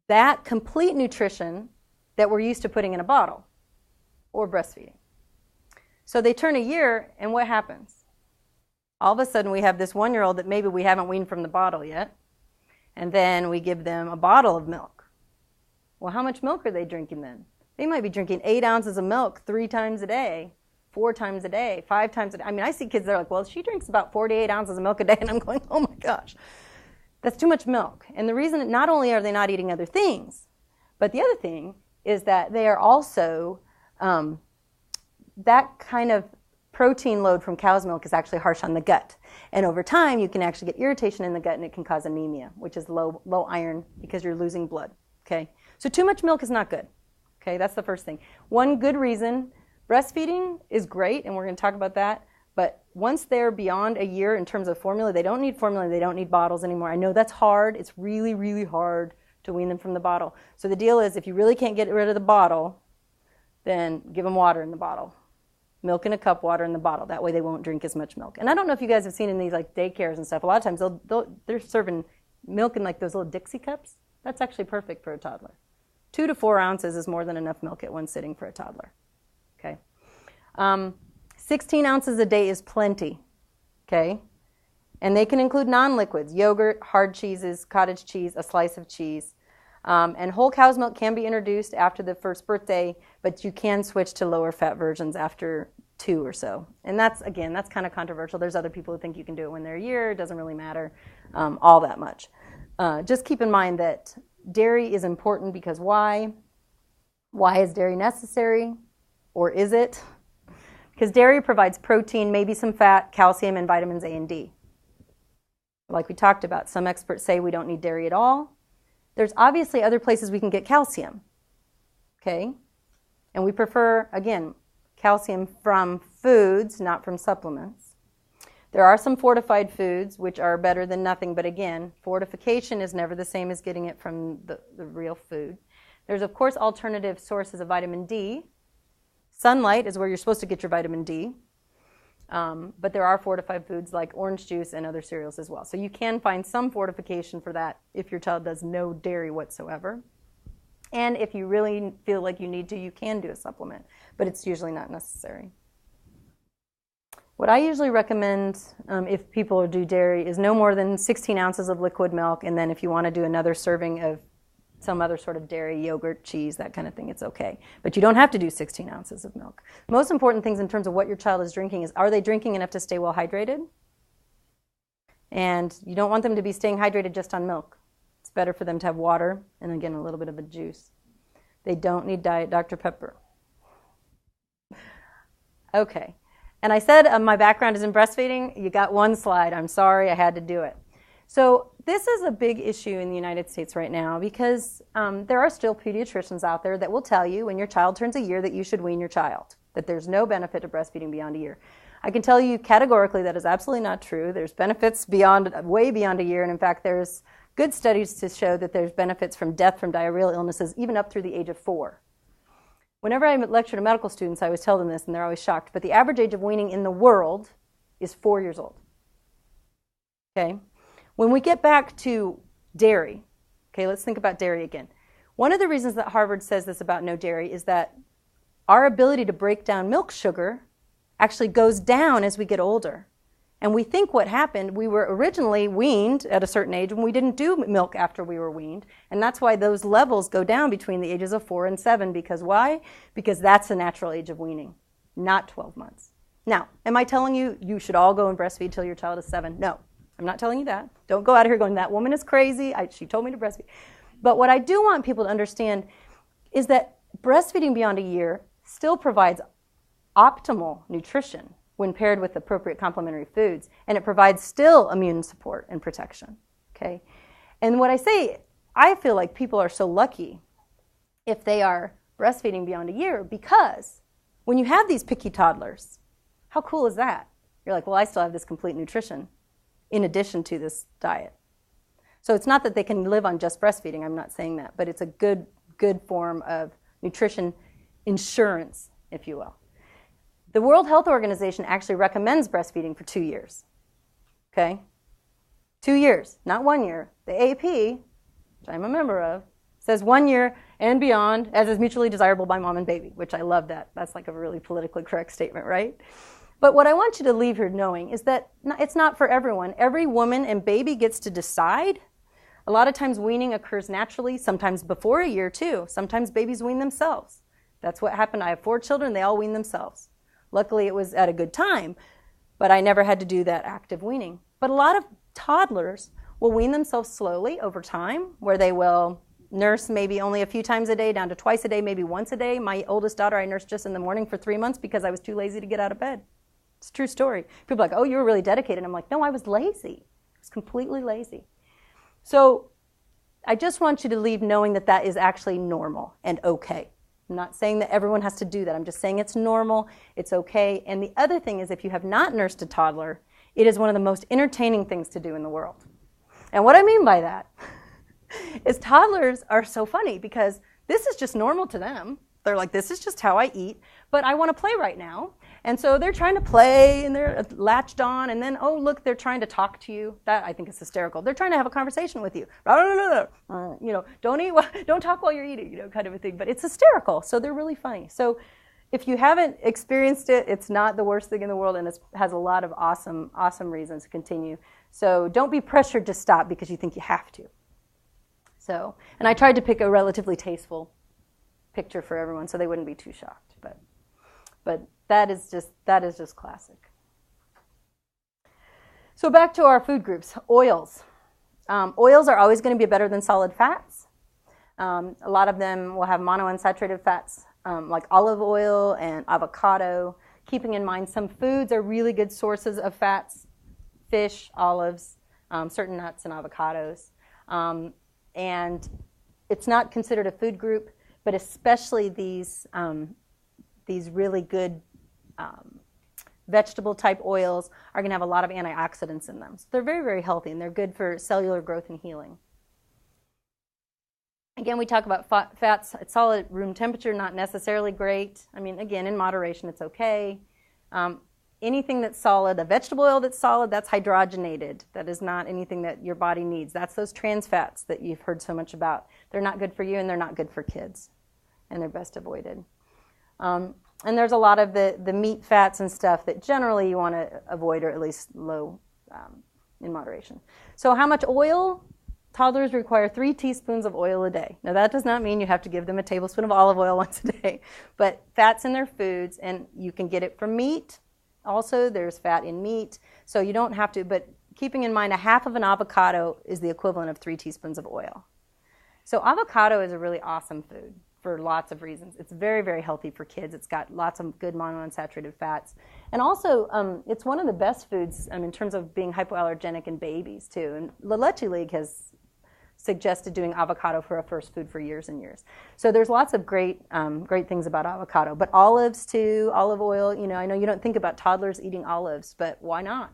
that complete nutrition that we're used to putting in a bottle or breastfeeding. So they turn a year, and what happens? All of a sudden we have this 1-year-old that maybe we haven't weaned from the bottle yet, and then we give them a bottle of milk. Well, how much milk are they drinking then? They might be drinking 8 ounces of milk 3 times a day, 4 times a day, 5 times a day. I mean, I see kids that are like, well, she drinks about 48 ounces of milk a day, and I'm going, oh my gosh. That's too much milk. And the reason, not only are they not eating other things, but the other thing is that they are also, that kind of protein load from cow's milk is actually harsh on the gut. And over time, you can actually get irritation in the gut, and it can cause anemia, which is low iron because you're losing blood, okay? So too much milk is not good, okay? That's the first thing. One good reason, breastfeeding is great, and we're going to talk about that. But once they're beyond a year in terms of formula, they don't need formula, they don't need bottles anymore. I know that's hard. It's really, really hard to wean them from the bottle. So the deal is if you really can't get rid of the bottle, then give them water in the bottle. Milk in a cup, water in the bottle. That way they won't drink as much milk. And I don't know if you guys have seen in these like daycares and stuff, a lot of times they're serving milk in like those little Dixie cups. That's actually perfect for a toddler. 2 to 4 ounces is more than enough milk at one sitting for a toddler. Okay. 16 ounces a day is plenty, okay? And they can include non-liquids, yogurt, hard cheeses, cottage cheese, a slice of cheese. And whole cow's milk can be introduced after the first birthday, but you can switch to lower fat versions after 2 or so. And that's, again, that's kind of controversial. There's other people who think you can do it when they're a year. It doesn't really matter all that much. Just keep in mind that dairy is important because why? Why is dairy necessary? Or is it? Because dairy provides protein, maybe some fat, calcium, and vitamins A and D. Like we talked about, some experts say we don't need dairy at all. There's obviously other places we can get calcium, okay? And we prefer, again, calcium from foods, not from supplements. There are some fortified foods which are better than nothing, but again, fortification is never the same as getting it from the real food. There's, of course, alternative sources of vitamin D. Sunlight is where you're supposed to get your vitamin D, but there are fortified foods like orange juice and other cereals as well. So you can find some fortification for that if your child does no dairy whatsoever. And if you really feel like you need to, you can do a supplement, but it's usually not necessary. What I usually recommend if people do dairy is no more than 16 ounces of liquid milk, and then if you want to do another serving of some other sort of dairy, yogurt, cheese, that kind of thing, it's okay. But you don't have to do 16 ounces of milk. Most important things in terms of what your child is drinking is, are they drinking enough to stay well hydrated? And you don't want them to be staying hydrated just on milk. It's better for them to have water and, again, a little bit of a juice. They don't need Diet Dr. Pepper. Okay. And I said my background is in breastfeeding. You got one slide. I'm sorry, I had to do it. So this is a big issue in the United States right now because there are still pediatricians out there that will tell you when your child turns a year that you should wean your child, that there's no benefit to breastfeeding beyond a year. I can tell you categorically that is absolutely not true. There's benefits beyond, way beyond a year, and in fact there's good studies to show that there's benefits from death from diarrheal illnesses even up through the age of 4. Whenever I lecture to medical students, I always tell them this, and they're always shocked, but the average age of weaning in the world is 4 years old. Okay? When we get back to dairy, okay, let's think about dairy again. One of the reasons that Harvard says this about no dairy is that our ability to break down milk sugar actually goes down as we get older. And we think what happened, we were originally weaned at a certain age when we didn't do milk after we were weaned. And that's why those levels go down between the ages of 4 and 7. Because why? Because that's the natural age of weaning, not 12 months. Now, am I telling you you should all go and breastfeed till your child is 7? No, I'm not telling you that. Don't go out of here going, that woman is crazy. She told me to breastfeed. But what I do want people to understand is that breastfeeding beyond a year still provides optimal nutrition when paired with appropriate complementary foods, and it provides still immune support and protection, okay? And what I say, I feel like people are so lucky if they are breastfeeding beyond a year, because when you have these picky toddlers, how cool is that? You're like, well, I still have this complete nutrition in addition to this diet. So it's not that they can live on just breastfeeding, I'm not saying that, but it's a good form of nutrition insurance, if you will. The World Health Organization actually recommends breastfeeding for 2 years, okay? 2 years, not 1 year. The AP, which I'm a member of, says 1 year and beyond, as is mutually desirable by mom and baby, which I love that. That's like a really politically correct statement, right? But what I want you to leave here knowing is that it's not for everyone. Every woman and baby gets to decide. A lot of times weaning occurs naturally, sometimes before a year too. Sometimes babies wean themselves. That's what happened. I have 4 children, they all wean themselves. Luckily, it was at a good time, but I never had to do that active weaning. But a lot of toddlers will wean themselves slowly over time, where they will nurse maybe only a few times a day, down to twice a day, maybe once a day. My oldest daughter, I nursed just in the morning for 3 months because I was too lazy to get out of bed. It's a true story. People are like, oh, you were really dedicated. I'm like, no, I was lazy. I was completely lazy. So I just want you to leave knowing that that is actually normal and okay. I'm not saying that everyone has to do that. I'm just saying it's normal, it's okay. And the other thing is, if you have not nursed a toddler, it is one of the most entertaining things to do in the world. And what I mean by that is toddlers are so funny because this is just normal to them. They're like, this is just how I eat, but I want to play right now. And so they're trying to play and they're latched on, and then, oh, look, they're trying to talk to you. That, I think, is hysterical. They're trying to have a conversation with you. You know, don't talk while you're eating, you know, kind of a thing. But it's hysterical, so they're really funny. So if you haven't experienced it, it's not the worst thing in the world, and it has a lot of awesome, awesome reasons to continue. So don't be pressured to stop because you think you have to. So, and I tried to pick a relatively tasteful picture for everyone so they wouldn't be too shocked. But that is just classic. So back to our food groups, oils. Oils are always going to be better than solid fats. A lot of them will have monounsaturated fats like olive oil and avocado. Keeping in mind some foods are really good sources of fats: fish, olives, certain nuts and avocados. And it's not considered a food group, but especially these really good vegetable type oils are going to have a lot of antioxidants in them. So they're very, very healthy, and they're good for cellular growth and healing. Again, we talk about fats at solid room temperature, not necessarily great. I mean, again, in moderation, it's okay. Anything that's solid, a vegetable oil that's solid, that's hydrogenated. That is not anything that your body needs. That's those trans fats that you've heard so much about. They're not good for you, and they're not good for kids, and they're best avoided. And there's a lot of the meat fats and stuff that generally you want to avoid, or at least low in moderation. So how much oil? Toddlers require 3 teaspoons of oil a day. Now that does not mean you have to give them a tablespoon of olive oil once a day, but fats in their foods, and you can get it from meat. Also, there's fat in meat, so you don't have to, but keeping in mind a half of an avocado is the equivalent of 3 teaspoons of oil. So avocado is a really awesome food for lots of reasons. It's very, very healthy for kids. It's got lots of good monounsaturated fats. And also, it's one of the best foods in terms of being hypoallergenic in babies, too. And La Leche League has suggested doing avocado for a first food for years and years. So there's lots of great things about avocado. But olives, too, olive oil. You know, I know you don't think about toddlers eating olives, but why not?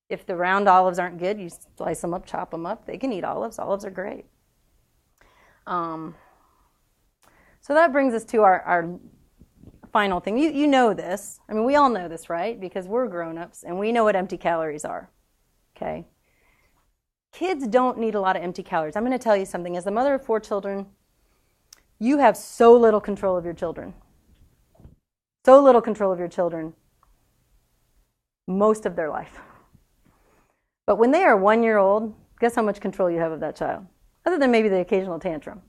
If the round olives aren't good, you slice them up, chop them up. They can eat olives. Olives are great. So that brings us to our final thing. You know this. I mean, we all know this, right? Because we're grown-ups, and we know what empty calories are. okay? Kids don't need a lot of empty calories. I'm going to tell you something. As the mother of 4 children, you have so little control of your children. So little control of your children most of their life. But when they are 1 year old, guess how much control you have of that child? Other than maybe the occasional tantrum.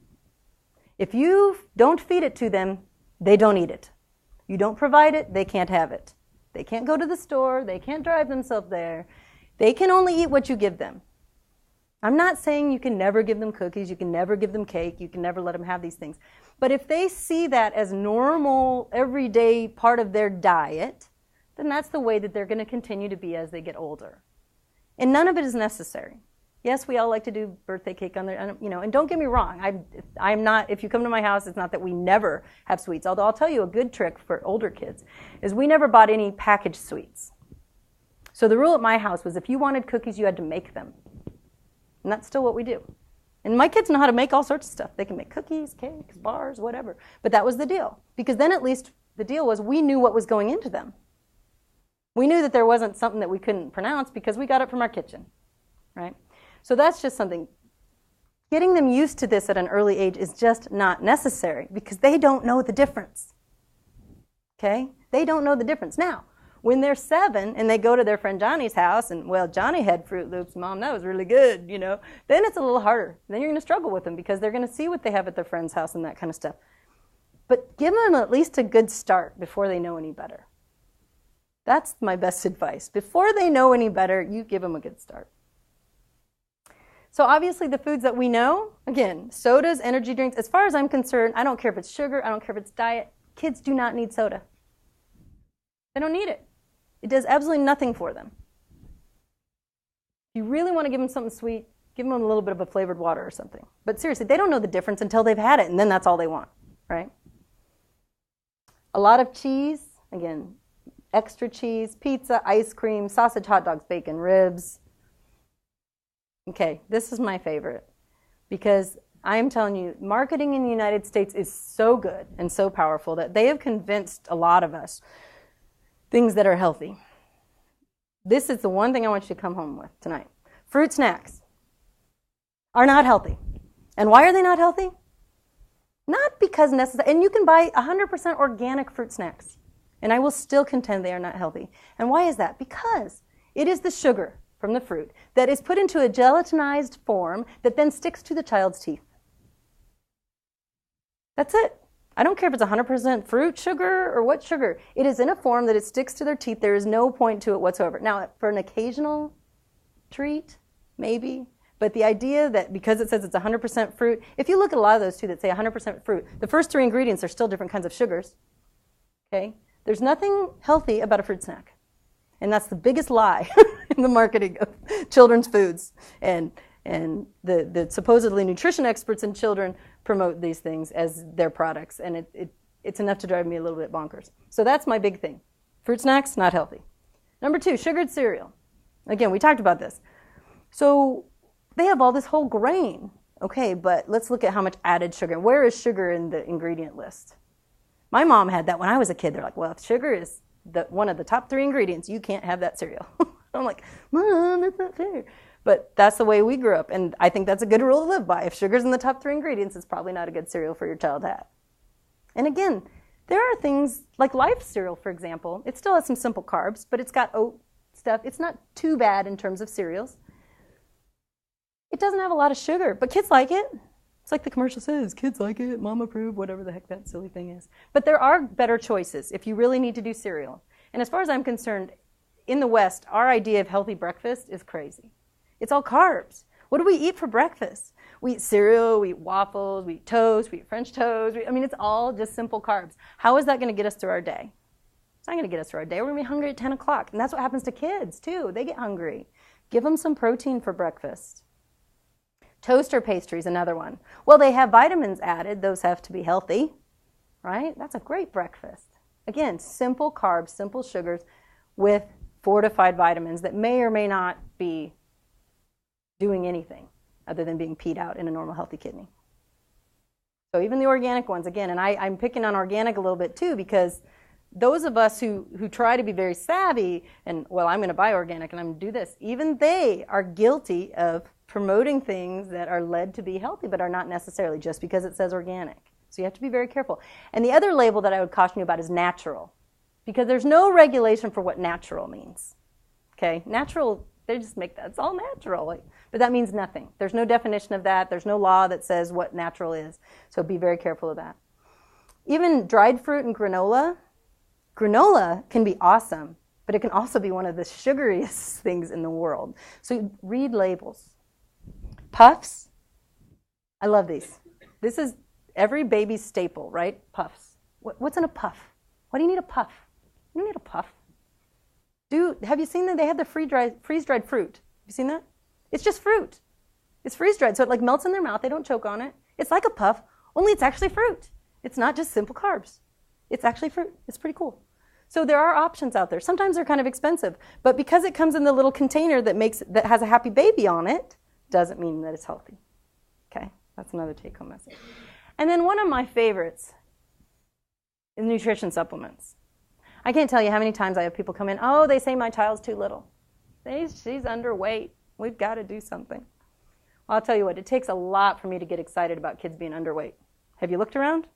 If you don't feed it to them, they don't eat it. You don't provide it, they can't have it. They can't go to the store, they can't drive themselves there. They can only eat what you give them. I'm not saying you can never give them cookies, you can never give them cake, you can never let them have these things. But if they see that as normal, everyday part of their diet, then that's the way that they're going to continue to be as they get older. And none of it is necessary. Yes, we all like to do birthday cake on their, and don't get me wrong, I'm not, if you come to my house, it's not that we never have sweets. Although I'll tell you a good trick for older kids is we never bought any packaged sweets. So the rule at my house was if you wanted cookies, you had to make them. And that's still what we do. And my kids know how to make all sorts of stuff. They can make cookies, cakes, bars, whatever. But that was the deal. Because then at least the deal was we knew what was going into them. We knew that there wasn't something that we couldn't pronounce because we got it from our kitchen, right? So that's just something. Getting them used to this at an early age is just not necessary because they don't know the difference. Okay? They don't know the difference. Now, when they're 7 and they go to their friend Johnny's house and, well, Johnny had Fruit Loops, Mom, that was really good, then it's a little harder. Then you're going to struggle with them because they're going to see what they have at their friend's house and that kind of stuff. But give them at least a good start before they know any better. That's my best advice. Before they know any better, you give them a good start. So obviously the foods that we know, again, sodas, energy drinks, as far as I'm concerned, I don't care if it's sugar, I don't care if it's diet, kids do not need soda. They don't need it. It does absolutely nothing for them. If you really want to give them something sweet, give them a little bit of a flavored water or something. But seriously, they don't know the difference until they've had it, and then that's all they want, right? A lot of cheese, again, extra cheese, pizza, ice cream, sausage, hot dogs, bacon, ribs. Okay, this is my favorite because I'm telling you, marketing in the United States is so good and so powerful that they have convinced a lot of us things that are healthy. This is the one thing I want you to come home with tonight. Fruit snacks are not healthy. And why are they not healthy? Not because necessary. And you can buy 100% organic fruit snacks. And I will still contend they are not healthy. And why is that? Because it is the sugar from the fruit that is put into a gelatinized form that then sticks to the child's teeth. That's it. I don't care if it's 100% fruit sugar or what sugar. It is in a form that it sticks to their teeth. There is no point to it whatsoever. Now, for an occasional treat, maybe. But the idea that because it says it's 100% fruit, if you look at a lot of those too that say 100% fruit, the first 3 ingredients are still different kinds of sugars. Okay? There's nothing healthy about a fruit snack. And that's the biggest lie in the marketing of children's foods. And the supposedly nutrition experts in children promote these things as their products. And it's enough to drive me a little bit bonkers. So that's my big thing. Fruit snacks, not healthy. Number 2, sugared cereal. Again, we talked about this. So they have all this whole grain. Okay, but let's look at how much added sugar. Where is sugar in the ingredient list? My mom had that when I was a kid. They're like, well, if sugar is one of the top 3 ingredients, you can't have that cereal. I'm like, Mom, that's not fair. But that's the way we grew up, and I think that's a good rule to live by. If sugar's in the top 3 ingredients, it's probably not a good cereal for your child to have. And again, there are things like Life cereal, for example. It still has some simple carbs, but it's got oat stuff. It's not too bad in terms of cereals. It doesn't have a lot of sugar, but kids like it. It's like the commercial says, kids like it, mom approved, whatever the heck that silly thing is. But there are better choices if you really need to do cereal. And as far as I'm concerned, in the West, our idea of healthy breakfast is crazy. It's all carbs. What do we eat for breakfast? We eat cereal, we eat waffles, we eat toast, we eat French toast. It's all just simple carbs. How is that going to get us through our day? It's not going to get us through our day. We're going to be hungry at 10 o'clock. And that's what happens to kids, too. They get hungry. Give them some protein for breakfast. Toaster pastries, another one. Well, they have vitamins added. Those have to be healthy, right? That's a great breakfast. Again, simple carbs, simple sugars with fortified vitamins that may or may not be doing anything other than being peed out in a normal healthy kidney. So even the organic ones, again, and I'm picking on organic a little bit too because those of us who try to be very savvy and, well, I'm going to buy organic and I'm going to do this, even they are guilty of promoting things that are led to be healthy but are not necessarily just because it says organic. So you have to be very careful. And the other label that I would caution you about is natural, because there's no regulation for what natural means. Okay? Natural, they just make that. It's all natural. But that means nothing. There's no definition of that. There's no law that says what natural is. So be very careful of that. Even dried fruit and granola can be awesome, but it can also be one of the sugariest things in the world. So read labels. Puffs, I love these. This is every baby's staple, right? Puffs. What's in a puff? Why do you need a puff? You don't need a puff. Have you seen that? They have the freeze-dried fruit. Have you seen that? It's just fruit. It's freeze-dried, so it like melts in their mouth. They don't choke on it. It's like a puff, only it's actually fruit. It's not just simple carbs. It's actually fruit. It's pretty cool. So there are options out there. Sometimes they're kind of expensive, but because it comes in the little container that has a happy baby on it, doesn't mean that it's healthy. Okay, that's another take-home message. And then one of my favorites is nutrition supplements. I can't tell you how many times I have people come in, oh, they say my child's too little. She's underweight. We've got to do something. Well, I'll tell you what, it takes a lot for me to get excited about kids being underweight. Have you looked around?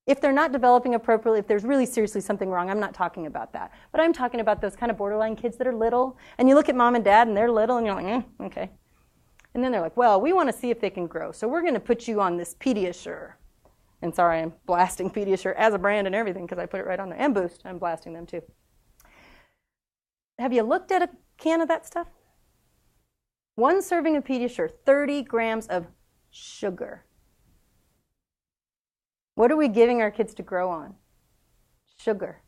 If they're not developing appropriately, if there's really seriously something wrong, I'm not talking about that. But I'm talking about those kind of borderline kids that are little, and you look at mom and dad and they're little, and you're like, okay. And then they're like, well, we want to see if they can grow, so we're going to put you on this Pediasure. And sorry, I'm blasting Pediasure as a brand and everything because I put it right on there. And Boost, I'm blasting them too. Have you looked at a can of that stuff? One serving of Pediasure, 30 grams of sugar. What are we giving our kids to grow on? Sugar.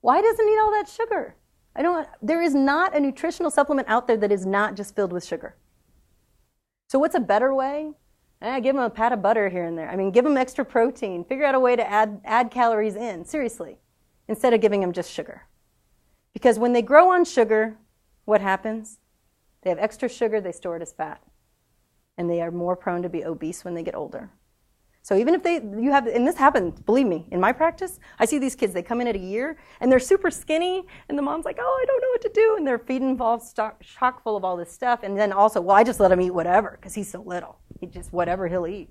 Why does it need all that sugar? There is not a nutritional supplement out there that is not just filled with sugar. So what's a better way? Give them a pat of butter here and there. I mean, give them extra protein. Figure out a way to add calories in, seriously, instead of giving them just sugar. Because when they grow on sugar, what happens? They have extra sugar, they store it as fat. And they are more prone to be obese when they get older. So even if and this happens, believe me, in my practice, I see these kids, they come in at a year, and they're super skinny, and the mom's like, oh, I don't know what to do, and they're feeding involved chock full of all this stuff, and then also, well, I just let him eat whatever, because he's so little. He just, whatever he'll eat.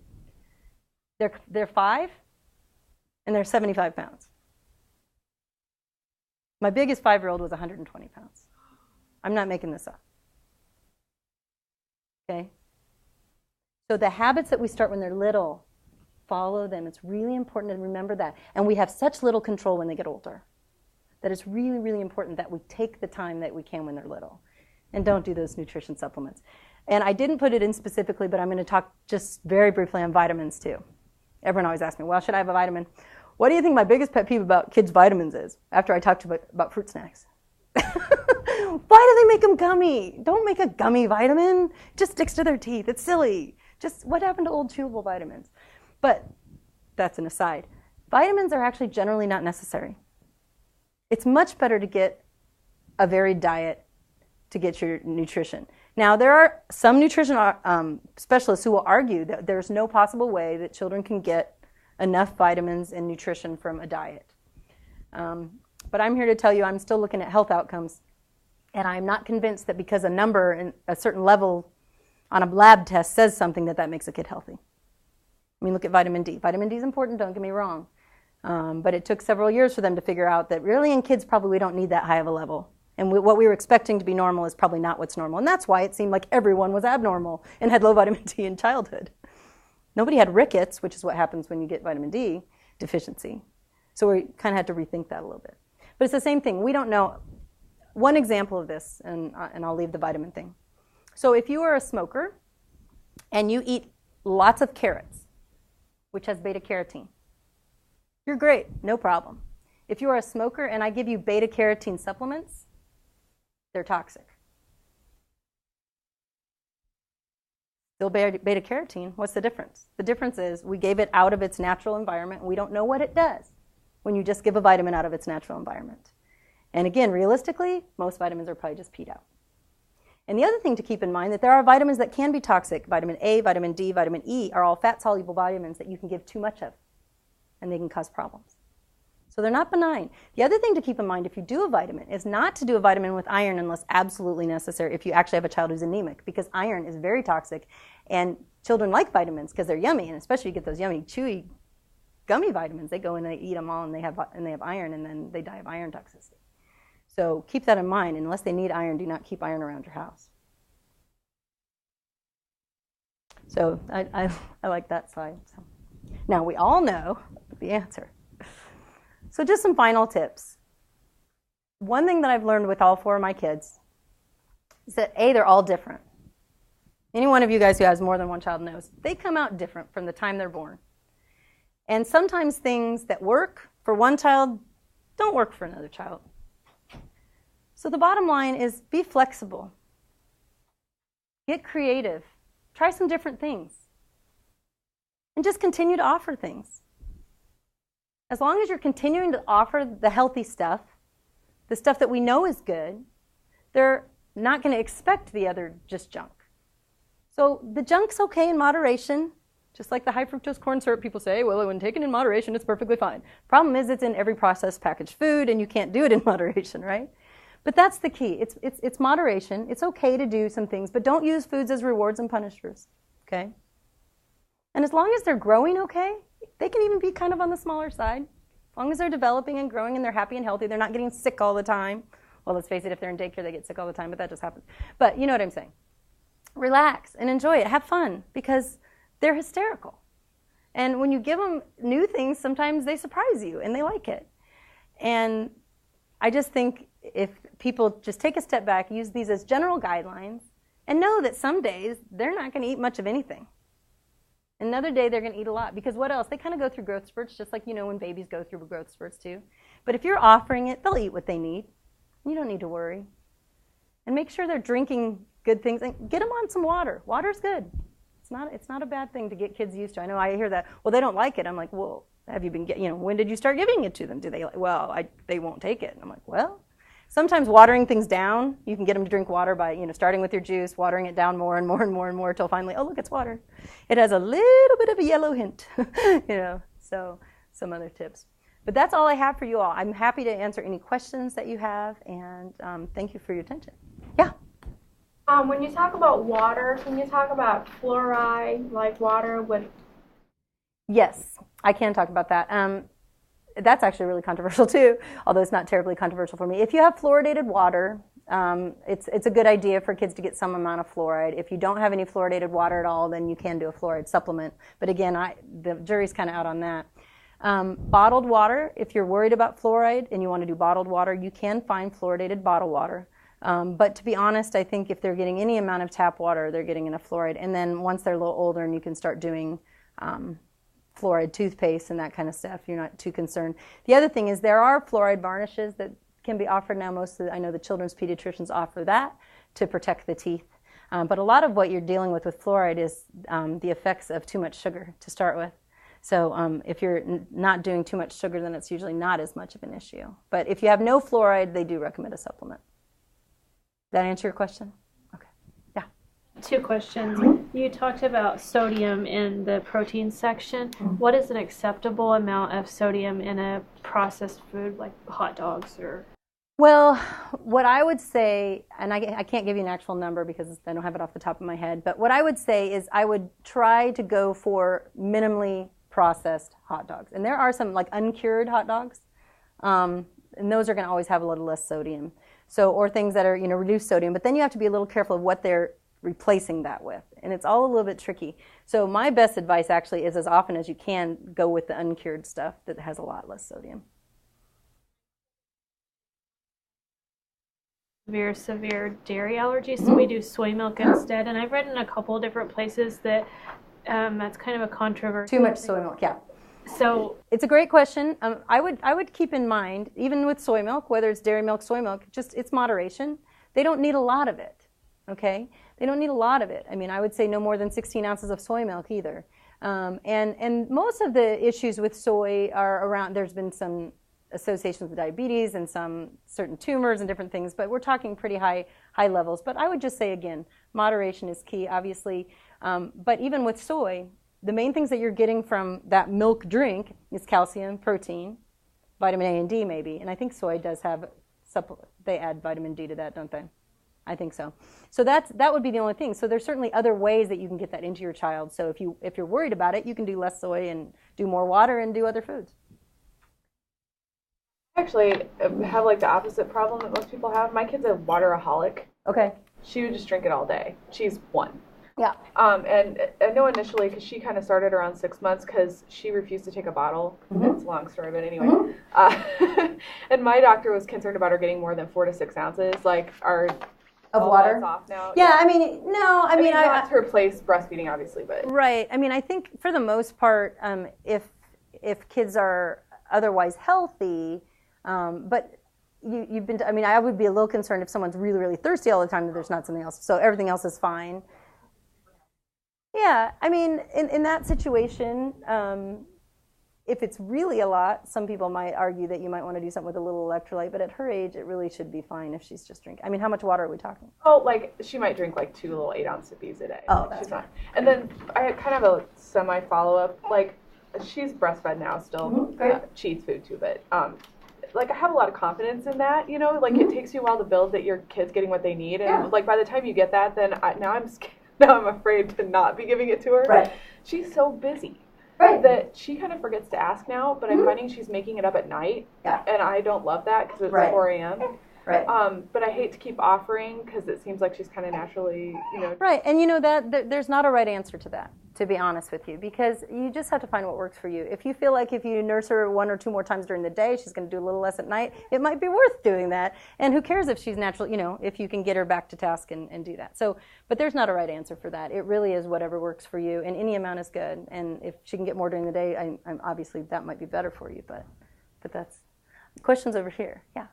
They're 5, and they're 75 pounds. My biggest 5-year-old was 120 pounds. I'm not making this up. Okay? So the habits that we start when they're little, follow them. It's really important to remember that. And we have such little control when they get older that it's really, really important that we take the time that we can when they're little. And don't do those nutrition supplements. And I didn't put it in specifically, but I'm going to talk just very briefly on vitamins too. Everyone always asks me, well, should I have a vitamin? What do you think my biggest pet peeve about kids' vitamins is after I talked about fruit snacks? Why do they make them gummy? Don't make a gummy vitamin. It just sticks to their teeth. It's silly. Just what happened to old chewable vitamins? But that's an aside. Vitamins are actually generally not necessary. It's much better to get a varied diet to get your nutrition. Now, there are some nutrition specialists who will argue that there's no possible way that children can get enough vitamins and nutrition from a diet. But I'm here to tell you I'm still looking at health outcomes, and I'm not convinced that because a number in a certain level on a lab test says something that makes a kid healthy. I mean, look at vitamin D. Vitamin D is important, don't get me wrong. But it took several years for them to figure out that really in kids probably we don't need that high of a level. And what we were expecting to be normal is probably not what's normal. And that's why it seemed like everyone was abnormal and had low vitamin D in childhood. Nobody had rickets, which is what happens when you get vitamin D deficiency. So we kind of had to rethink that a little bit. But it's the same thing. We don't know. One example of this, and I'll leave the vitamin thing. So if you are a smoker and you eat lots of carrots, which has beta-carotene, you're great, no problem. If you are a smoker and I give you beta-carotene supplements, they're toxic. Still beta-carotene, what's the difference? The difference is we gave it out of its natural environment, and we don't know what it does when you just give a vitamin out of its natural environment. And again, realistically, most vitamins are probably just peed out. And the other thing to keep in mind that there are vitamins that can be toxic. Vitamin A, vitamin D, vitamin E are all fat-soluble vitamins that you can give too much of, and they can cause problems. So they're not benign. The other thing to keep in mind if you do a vitamin is not to do a vitamin with iron unless absolutely necessary if you actually have a child who's anemic, because iron is very toxic, and children like vitamins because they're yummy, and especially you get those yummy, chewy, gummy vitamins. They go in and they eat them all, and they have iron, and then they die of iron toxicity. So keep that in mind. Unless they need iron, do not keep iron around your house. So I like that slide. So now we all know the answer. So just some final tips. One thing that I've learned with all 4 of my kids is that A, they're all different. Any one of you guys who has more than one child knows they come out different from the time they're born. And sometimes things that work for one child don't work for another child. So the bottom line is be flexible. Get creative. Try some different things. And just continue to offer things. As long as you're continuing to offer the healthy stuff, the stuff that we know is good, they're not going to expect the other just junk. So the junk's okay in moderation, just like the high fructose corn syrup people say, well, when taken in moderation, it's perfectly fine. Problem is it's in every processed packaged food, and you can't do it in moderation, right? But that's the key. It's moderation. It's okay to do some things, but don't use foods as rewards and punishers, okay? And as long as they're growing okay, they can even be kind of on the smaller side. As long as they're developing and growing and they're happy and healthy, they're not getting sick all the time. Well, let's face it, if they're in daycare, they get sick all the time, but that just happens. But you know what I'm saying. Relax and enjoy it. Have fun, because they're hysterical. And when you give them new things, sometimes they surprise you and they like it. And I just think if people just take a step back, use these as general guidelines, and know that some days they're not going to eat much of anything. Another day they're going to eat a lot, because what else? They kind of go through growth spurts, just like when babies go through growth spurts too. But if you're offering it, they'll eat what they need. You don't need to worry. And make sure they're drinking good things, and get them on some water. Water's good. It's not a bad thing to get kids used to. I know I hear that, well, they don't like it. I'm like, well, have you been when did you start giving it to them? Do they they won't take it. And I'm like, well, sometimes watering things down, you can get them to drink water by, starting with your juice, watering it down more and more and more and more until finally, oh, look, it's water. It has a little bit of a yellow hint, so some other tips. But that's all I have for you all. I'm happy to answer any questions that you have, and thank you for your attention. Yeah? When you talk about water, can you talk about fluoride, like water with... Yes, I can talk about that. That's actually really controversial too, although it's not terribly controversial for me. If you have fluoridated water, it's a good idea for kids to get some amount of fluoride. If you don't have any fluoridated water at all, then you can do a fluoride supplement. But again, the jury's kind of out on that. Bottled water, if you're worried about fluoride and you want to do bottled water, you can find fluoridated bottled water. But to be honest, I think if they're getting any amount of tap water, they're getting enough fluoride. And then once they're a little older and you can start doing fluoride toothpaste and that kind of stuff, you're not too concerned. The other thing is there are fluoride varnishes that can be offered now. I know the children's pediatricians offer that to protect the teeth. But a lot of what you're dealing with fluoride is the effects of too much sugar to start with. So if you're not doing too much sugar, then it's usually not as much of an issue. But if you have no fluoride, they do recommend a supplement. Did that answer your question? Okay. Yeah. 2 questions. You talked about sodium in the protein section. What is an acceptable amount of sodium in a processed food like hot dogs or... Well, what I would say, and I can't give you an actual number because I don't have it off the top of my head, but what I would say is I would try to go for minimally processed hot dogs. And there are some like uncured hot dogs, and those are going to always have a little less sodium. So, or things that are, reduced sodium, but then you have to be a little careful of what they're replacing that with. And it's all a little bit tricky. So my best advice actually is as often as you can, go with the uncured stuff that has a lot less sodium. Severe dairy allergies, so we do soy milk instead. And I've read in a couple of different places that that's kind of a controversy. Too much soy milk, yeah. So it's a great question. I would keep in mind, even with soy milk, whether it's dairy milk, soy milk, just it's moderation. They don't need a lot of it, okay? They don't need a lot of it. I mean, I would say no more than 16 ounces of soy milk either. And most of the issues with soy are around, there's been some associations with diabetes and some certain tumors and different things, but we're talking pretty high levels. But I would just say, again, moderation is key, obviously. But even with soy, the main things that you're getting from that milk drink is calcium, protein, vitamin A and D maybe, and I think soy does have they add vitamin D to that, don't they? I think so. So that would be the only thing. So there's certainly other ways that you can get that into your child. So if you're worried about it, you can do less soy and do more water and do other foods. I actually have like the opposite problem that most people have. My kid's a wateraholic. Okay. She would just drink it all day. She's 1. Yeah. And I know initially, because she kind of started around 6 months, because she refused to take a bottle. Mm-hmm. It's a long story, but anyway. Mm-hmm. And my doctor was concerned about her getting more than 4 to 6 ounces. Like, of water? Off now. Yeah, I mean, no, I mean, not to replace breastfeeding, obviously, but right. I mean, I think for the most part, if kids are otherwise healthy, but you've been. I mean, I would be a little concerned if someone's really, really thirsty all the time that there's not something else. So everything else is fine. Yeah, I mean, in that situation, if it's really a lot, some people might argue that you might want to do something with a little electrolyte, but at her age, it really should be fine if she's just drinking. I mean, how much water are we talking? Oh, like, she might drink like 2 little 8-ounce sippies a day. Oh, that's fine. And then I kind of have a semi-follow-up, like, she's breastfed now still, mm-hmm. She eats food too, but, like, I have a lot of confidence in that, you know, like, mm-hmm. It takes you a while to build that your kid's getting what they need, and, like, by the time you get that, then now I'm scared. Now I'm afraid to not be giving it to her. Right. She's so busy. Right. That she kind of forgets to ask now, but I'm finding she's making it up at night. Yeah. And I don't love that because it's right. 4 a.m. Right. But I hate to keep offering because it seems like she's kind of naturally, you know. Right. And you know that there's not a right answer to that, to be honest with you, because you just have to find what works for you. If you feel like if you nurse her 1 or 2 more times during the day, she's going to do a little less at night, it might be worth doing that. And who cares if she's natural, you know, if you can get her back to task and do that. So, but there's not a right answer for that. It really is whatever works for you, and any amount is good. And if she can get more during the day, I'm obviously that might be better for you. But that's questions over here. Yeah.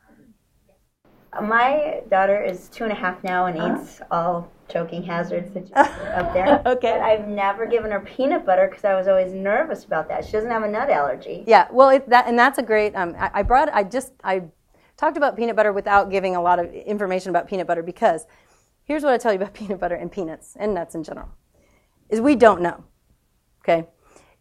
My daughter is 2.5 now and eats all choking hazards that you up there. Okay. But I've never given her peanut butter because I was always nervous about that. She doesn't have a nut allergy. Yeah, well, that's a great. I talked about peanut butter without giving a lot of information about peanut butter because here's what I tell you about peanut butter and peanuts and nuts in general, is we don't know. Okay,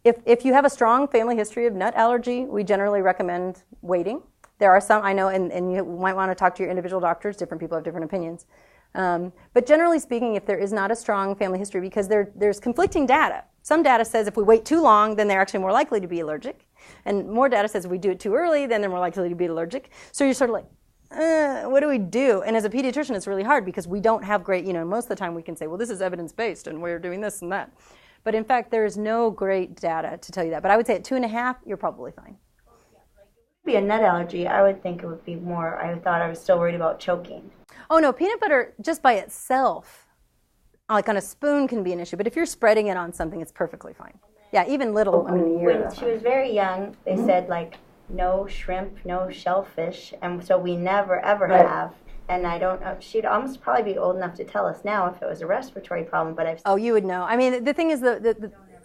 if you have a strong family history of nut allergy, we generally recommend waiting. There are some, I know, and you might want to talk to your individual doctors. Different people have different opinions. But generally speaking, if there is not a strong family history, because there's conflicting data. Some data says if we wait too long, then they're actually more likely to be allergic. And more data says if we do it too early, then they're more likely to be allergic. So you're sort of like, what do we do? And as a pediatrician, it's really hard because we don't have great, you know, most of the time we can say, well, this is evidence-based, and we're doing this and that. But in fact, there is no great data to tell you that. But I would say at 2.5, you're probably fine. Be a nut allergy, I would think it would be more. I thought I was still worried about choking. Oh no, peanut butter just by itself, like on a spoon, can be an issue. But if you're spreading it on something, it's perfectly fine. Yeah, even little. I mean, when she was very young, they said like no shrimp, no shellfish, and so we never ever have. And I don't know. She'd almost probably be old enough to tell us now if it was a respiratory problem. But Oh, you would know. I mean, the thing is,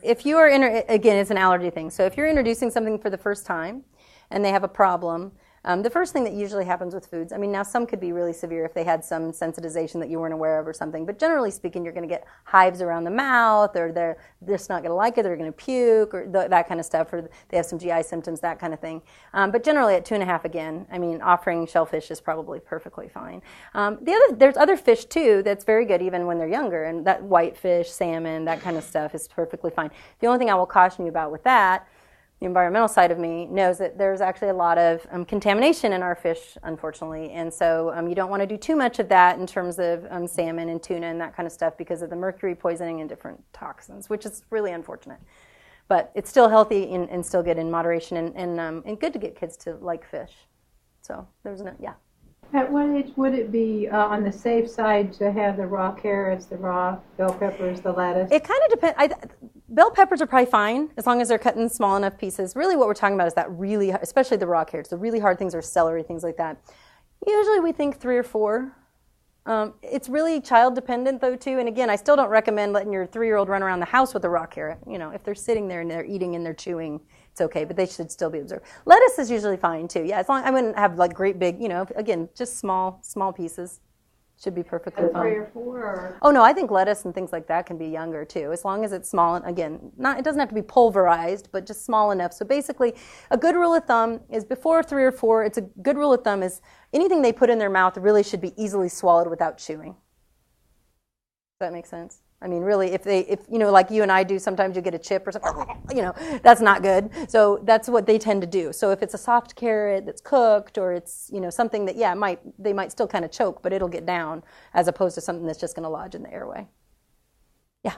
if you are again, it's an allergy thing. So if you're introducing something for the first time, and they have a problem, the first thing that usually happens with foods, I mean, now some could be really severe if they had some sensitization that you weren't aware of or something, but generally speaking, you're going to get hives around the mouth, or they're just not going to like it, they're going to puke, or that kind of stuff, or they have some GI symptoms, that kind of thing. But generally at 2.5, again, I mean, offering shellfish is probably perfectly fine. There's other fish, too, that's very good even when they're younger, and that whitefish, salmon, that kind of stuff is perfectly fine. The only thing I will caution you about with that, the environmental side of me knows that there's actually a lot of contamination in our fish, unfortunately, and so you don't want to do too much of that in terms of salmon and tuna and that kind of stuff because of the mercury poisoning and different toxins, which is really unfortunate. But it's still healthy and still good in moderation and good to get kids to like fish. So there's no, yeah. At what age would it be on the safe side to have the raw carrots, the raw bell peppers, the lettuce? It kind of depends. Bell peppers are probably fine as long as they're cut in small enough pieces. Really what we're talking about is that really, especially the raw carrots, the really hard things are celery, things like that. Usually we think 3 or 4. It's really child dependent though too. And again, I still don't recommend letting your 3-year-old run around the house with a raw carrot. You know, if they're sitting there and they're eating and they're chewing, it's okay, but they should still be observed. Lettuce is usually fine too. Yeah, as long I wouldn't have like great big, you know, again, just small pieces Should be perfectly fine. 3 or 4? Or? Oh no, I think lettuce and things like that can be younger too, as long as it's small. And again, it doesn't have to be pulverized, but just small enough. So basically, a good rule of thumb is before 3 or 4. It's a good rule of thumb is anything they put in their mouth really should be easily swallowed without chewing. Does that make sense? I mean, really, if like you and I do, sometimes you get a chip or something, that's not good. So that's what they tend to do. So if it's a soft carrot that's cooked, or it's, something that, they might still kind of choke, but it'll get down, as opposed to something that's just going to lodge in the airway. Yeah.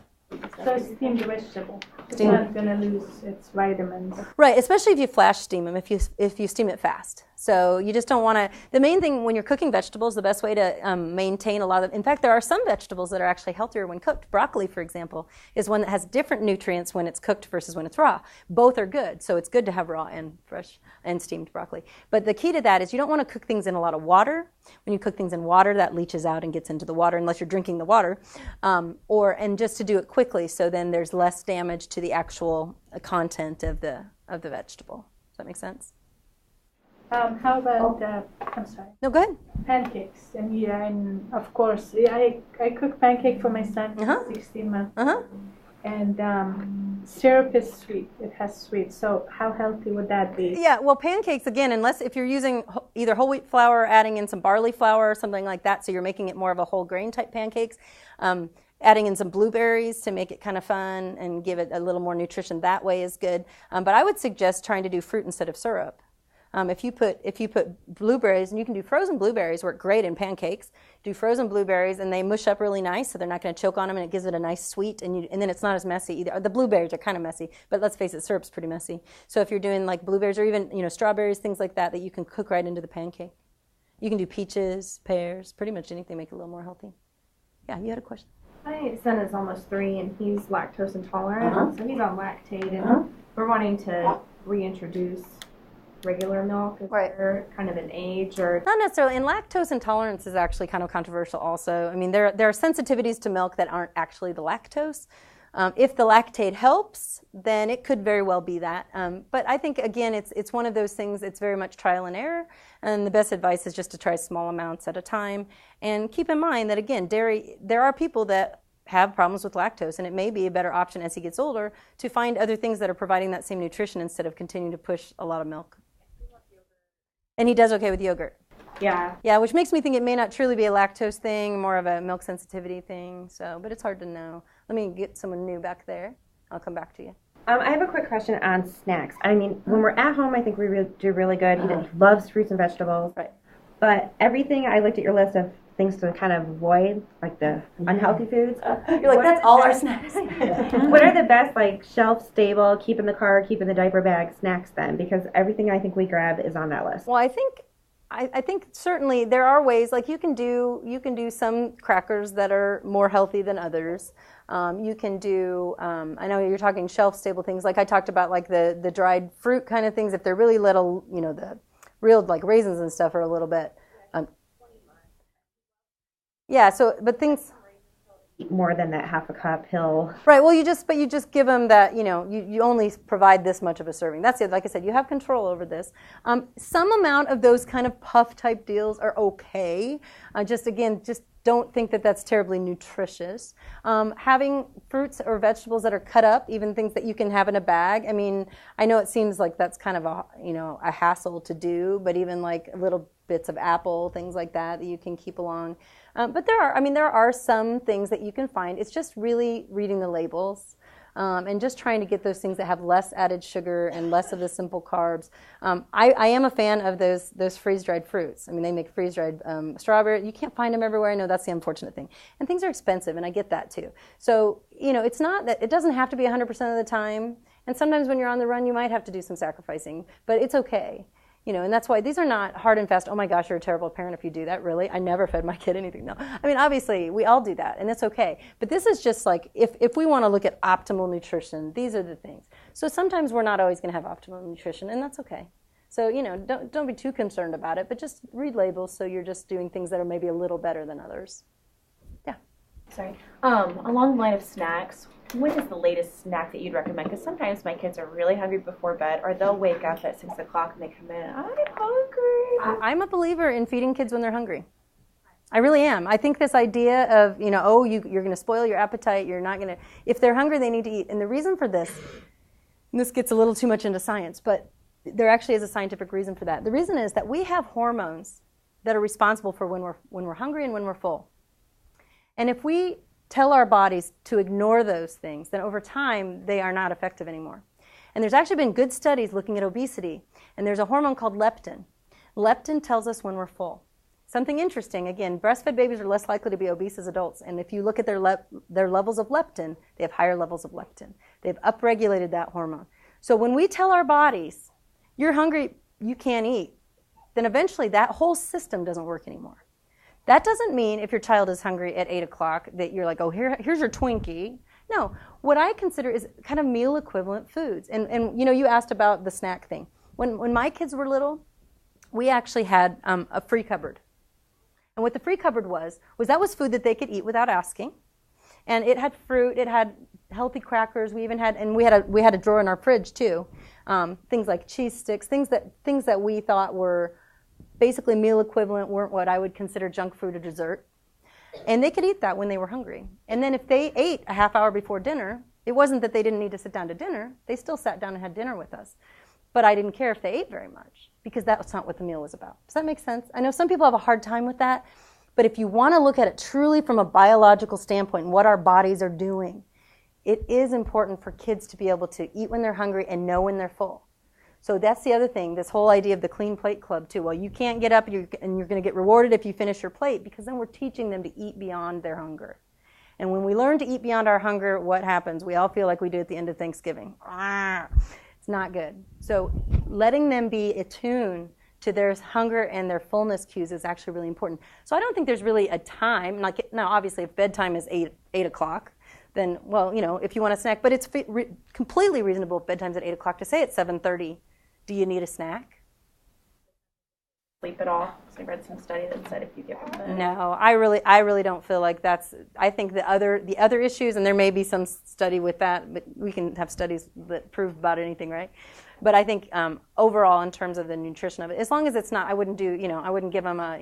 So steamed vegetable. It's not going to lose its vitamins. Right, especially if you flash steam them, if you steam it fast. So you just don't want to, the main thing when you're cooking vegetables, the best way to maintain a lot of, in fact, there are some vegetables that are actually healthier when cooked. Broccoli, for example, is one that has different nutrients when it's cooked versus when it's raw. Both are good, so it's good to have raw and fresh and steamed broccoli. But the key to that is you don't want to cook things in a lot of water. When you cook things in water, that leaches out and gets into the water unless you're drinking the water, and just to do it quickly, so then there's less damage to the actual content of the vegetable. Does that make sense? How about, I'm sorry. No, go ahead. Pancakes. And of course, I cook pancake for my son, 16 months. And syrup is sweet. It has sweet. So how healthy would that be? Yeah, well, pancakes, again, unless if you're using either whole wheat flour or adding in some barley flour or something like that, so you're making it more of a whole grain type pancakes, adding in some blueberries to make it kind of fun and give it a little more nutrition that way is good. But I would suggest trying to do fruit instead of syrup. If you put blueberries, and you can do frozen blueberries, work great in pancakes. Do frozen blueberries, and they mush up really nice, so they're not going to choke on them, and it gives it a nice sweet, and then it's not as messy either. The blueberries are kind of messy, but let's face it, syrup's pretty messy. So if you're doing like blueberries or even strawberries, things like that you can cook right into the pancake. You can do peaches, pears, pretty much anything, make it a little more healthy. Yeah, you had a question. My son is almost 3, and he's lactose intolerant, so he's on lactate, and we're wanting to reintroduce regular milk. Is there kind of an age or? Not necessarily. And lactose intolerance is actually kind of controversial also. I mean, there are sensitivities to milk that aren't actually the lactose. If the lactate helps, then it could very well be that. But I think, again, it's one of those things, it's very much trial and error. And the best advice is just to try small amounts at a time. And keep in mind that, again, dairy, there are people that have problems with lactose, and it may be a better option as he gets older to find other things that are providing that same nutrition instead of continuing to push a lot of milk. And he does okay with yogurt. Yeah. Yeah, which makes me think it may not truly be a lactose thing, more of a milk sensitivity thing. So, but it's hard to know. Let me get someone new back there. I'll come back to you. I have a quick question on snacks. I mean, when we're at home, I think we do really good. He loves fruits and vegetables. Right. But everything, I looked at your list of things to kind of avoid, like the unhealthy foods. You're like, that's all our snacks. What are the best, like, shelf-stable, keep in the car, keep in the diaper bag snacks then? Because everything I think we grab is on that list. Well, I think certainly there are ways, like you can do some crackers that are more healthy than others. You can do, I know you're talking shelf-stable things, like I talked about, like the dried fruit kind of things. If they're really little, the real, like raisins and stuff are a little bit, yeah, so, but things more than that half a cup hill. Right, well, you just give them that, you only provide this much of a serving. That's it. Like I said, you have control over this. Some amount of those kind of puff type deals are okay. Just don't think that that's terribly nutritious. Having fruits or vegetables that are cut up, even things that you can have in a bag. I mean, I know it seems like that's kind of a hassle to do, but even like little bits of apple, things like that you can keep along. But there are some things that you can find. It's just really reading the labels and just trying to get those things that have less added sugar and less of the simple carbs. I am a fan of those freeze-dried fruits. I mean, they make freeze-dried strawberry. You can't find them everywhere. I know that's the unfortunate thing. And things are expensive, and I get that too. So, it's not that it doesn't have to be 100% of the time. And sometimes when you're on the run, you might have to do some sacrificing, but it's okay. And that's why these are not hard and fast, oh my gosh, you're a terrible parent if you do that, really. I never fed my kid anything, no. I mean, obviously, we all do that, and it's okay. But this is just like, if we want to look at optimal nutrition, these are the things. So sometimes we're not always going to have optimal nutrition, and that's okay. So, don't be too concerned about it, but just read labels so you're just doing things that are maybe a little better than others. Yeah. Sorry. Along the line of snacks, what is the latest snack that you'd recommend? Because sometimes my kids are really hungry before bed, or they'll wake up at 6 o'clock and they come in, I'm hungry. I'm a believer in feeding kids when they're hungry. I really am. I think this idea of, you're going to spoil your appetite, you're not going to, if they're hungry, they need to eat. And the reason for this, and this gets a little too much into science, but there actually is a scientific reason for that. The reason is that we have hormones that are responsible for when we're hungry and when we're full. And if we tell our bodies to ignore those things, then over time, they are not effective anymore. And there's actually been good studies looking at obesity, and there's a hormone called leptin. Leptin tells us when we're full. Something interesting, again, breastfed babies are less likely to be obese as adults, and if you look at their levels of leptin, they have higher levels of leptin. They've upregulated that hormone. So when we tell our bodies, you're hungry, you can't eat, then eventually that whole system doesn't work anymore. That doesn't mean if your child is hungry at 8 o'clock that you're like, oh, here's your Twinkie. No, what I consider is kind of meal equivalent foods. And you asked about the snack thing. When my kids were little, we actually had a free cupboard. And what the free cupboard was that was food that they could eat without asking. And it had fruit, it had healthy crackers. We even had, and we had a drawer in our fridge too. Things like cheese sticks, things that we thought were basically meal equivalent, weren't what I would consider junk food or dessert. And they could eat that when they were hungry. And then if they ate a half hour before dinner, it wasn't that they didn't need to sit down to dinner. They still sat down and had dinner with us. But I didn't care if they ate very much, because that's not what the meal was about. Does that make sense? I know some people have a hard time with that, but if you want to look at it truly from a biological standpoint and what our bodies are doing, it is important for kids to be able to eat when they're hungry and know when they're full. So that's the other thing, this whole idea of the clean plate club too. Well, you can't get up and you're going to get rewarded if you finish your plate, because then we're teaching them to eat beyond their hunger. And when we learn to eat beyond our hunger, what happens? We all feel like we do at the end of Thanksgiving. It's not good. So letting them be attuned to their hunger and their fullness cues is actually really important. So I don't think there's really a time. Now, obviously, if bedtime is 8 o'clock, then, well, if you want a snack. But it's completely reasonable if bedtime's at 8 o'clock to say at 7:30, do you need a snack? Sleep at all? So I read some study that said if you give them the... No, I really don't feel like that's... I think the other issues, and there may be some study with that, but we can have studies that prove about anything, right? But I think overall, in terms of the nutrition of it, as long as it's not, I wouldn't give them a,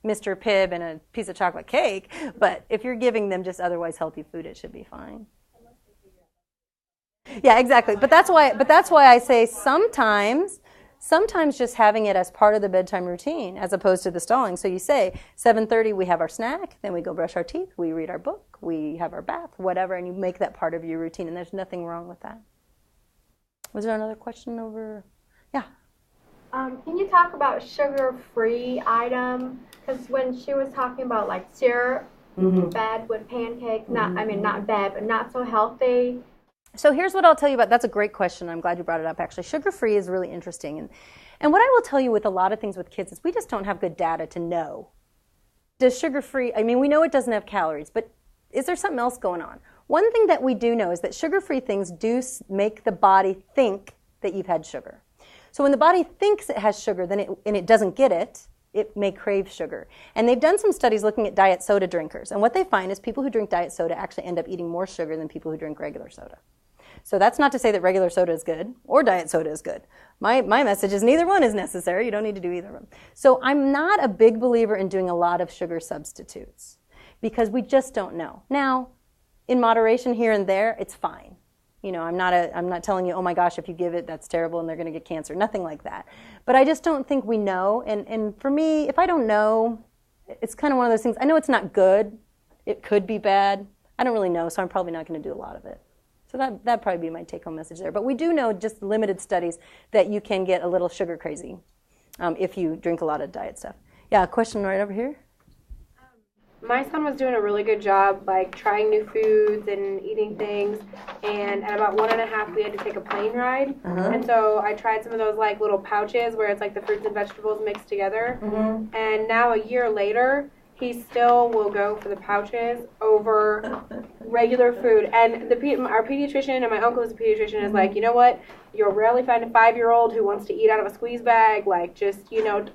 Mr. Pibb and a piece of chocolate cake. But if you're giving them just otherwise healthy food, it should be fine. Yeah, exactly. But that's why I say sometimes just having it as part of the bedtime routine as opposed to the stalling. So you say 7:30 we have our snack, then we go brush our teeth, we read our book, we have our bath, whatever, and you make that part of your routine, and there's nothing wrong with that. Was there another question over? Yeah. Can you talk about sugar-free item? Because when she was talking about like syrup, bad with pancakes, not bad, but not so healthy. So here's what I'll tell you about. That's a great question. I'm glad you brought it up, actually. Sugar-free is really interesting. And what I will tell you with a lot of things with kids is we just don't have good data to know. Does sugar-free, we know it doesn't have calories, but is there something else going on? One thing that we do know is that sugar-free things do make the body think that you've had sugar. So when the body thinks it has sugar and it doesn't get it, it may crave sugar. And they've done some studies looking at diet soda drinkers. And what they find is people who drink diet soda actually end up eating more sugar than people who drink regular soda. So that's not to say that regular soda is good or diet soda is good. My message is neither one is necessary. You don't need to do either of them. So I'm not a big believer in doing a lot of sugar substitutes because we just don't know. Now, in moderation here and there, it's fine. I'm not telling you, oh my gosh, if you give it, that's terrible and they're going to get cancer. Nothing like that. But I just don't think we know. And for me, if I don't know, it's kind of one of those things. I know it's not good. It could be bad. I don't really know, so I'm probably not going to do a lot of it. So that'd probably be my take-home message there. But we do know, just limited studies, that you can get a little sugar crazy if you drink a lot of diet stuff. Yeah, a question right over here. My son was doing a really good job, like trying new foods and eating things. And at about 1.5, we had to take a plane ride. And so I tried some of those like little pouches where it's like the fruits and vegetables mixed together. And now a year later, he still will go for the pouches over regular food. And our pediatrician and my uncle is a pediatrician is like, you know what? You'll rarely find a 5-year-old who wants to eat out of a squeeze bag. Like, just,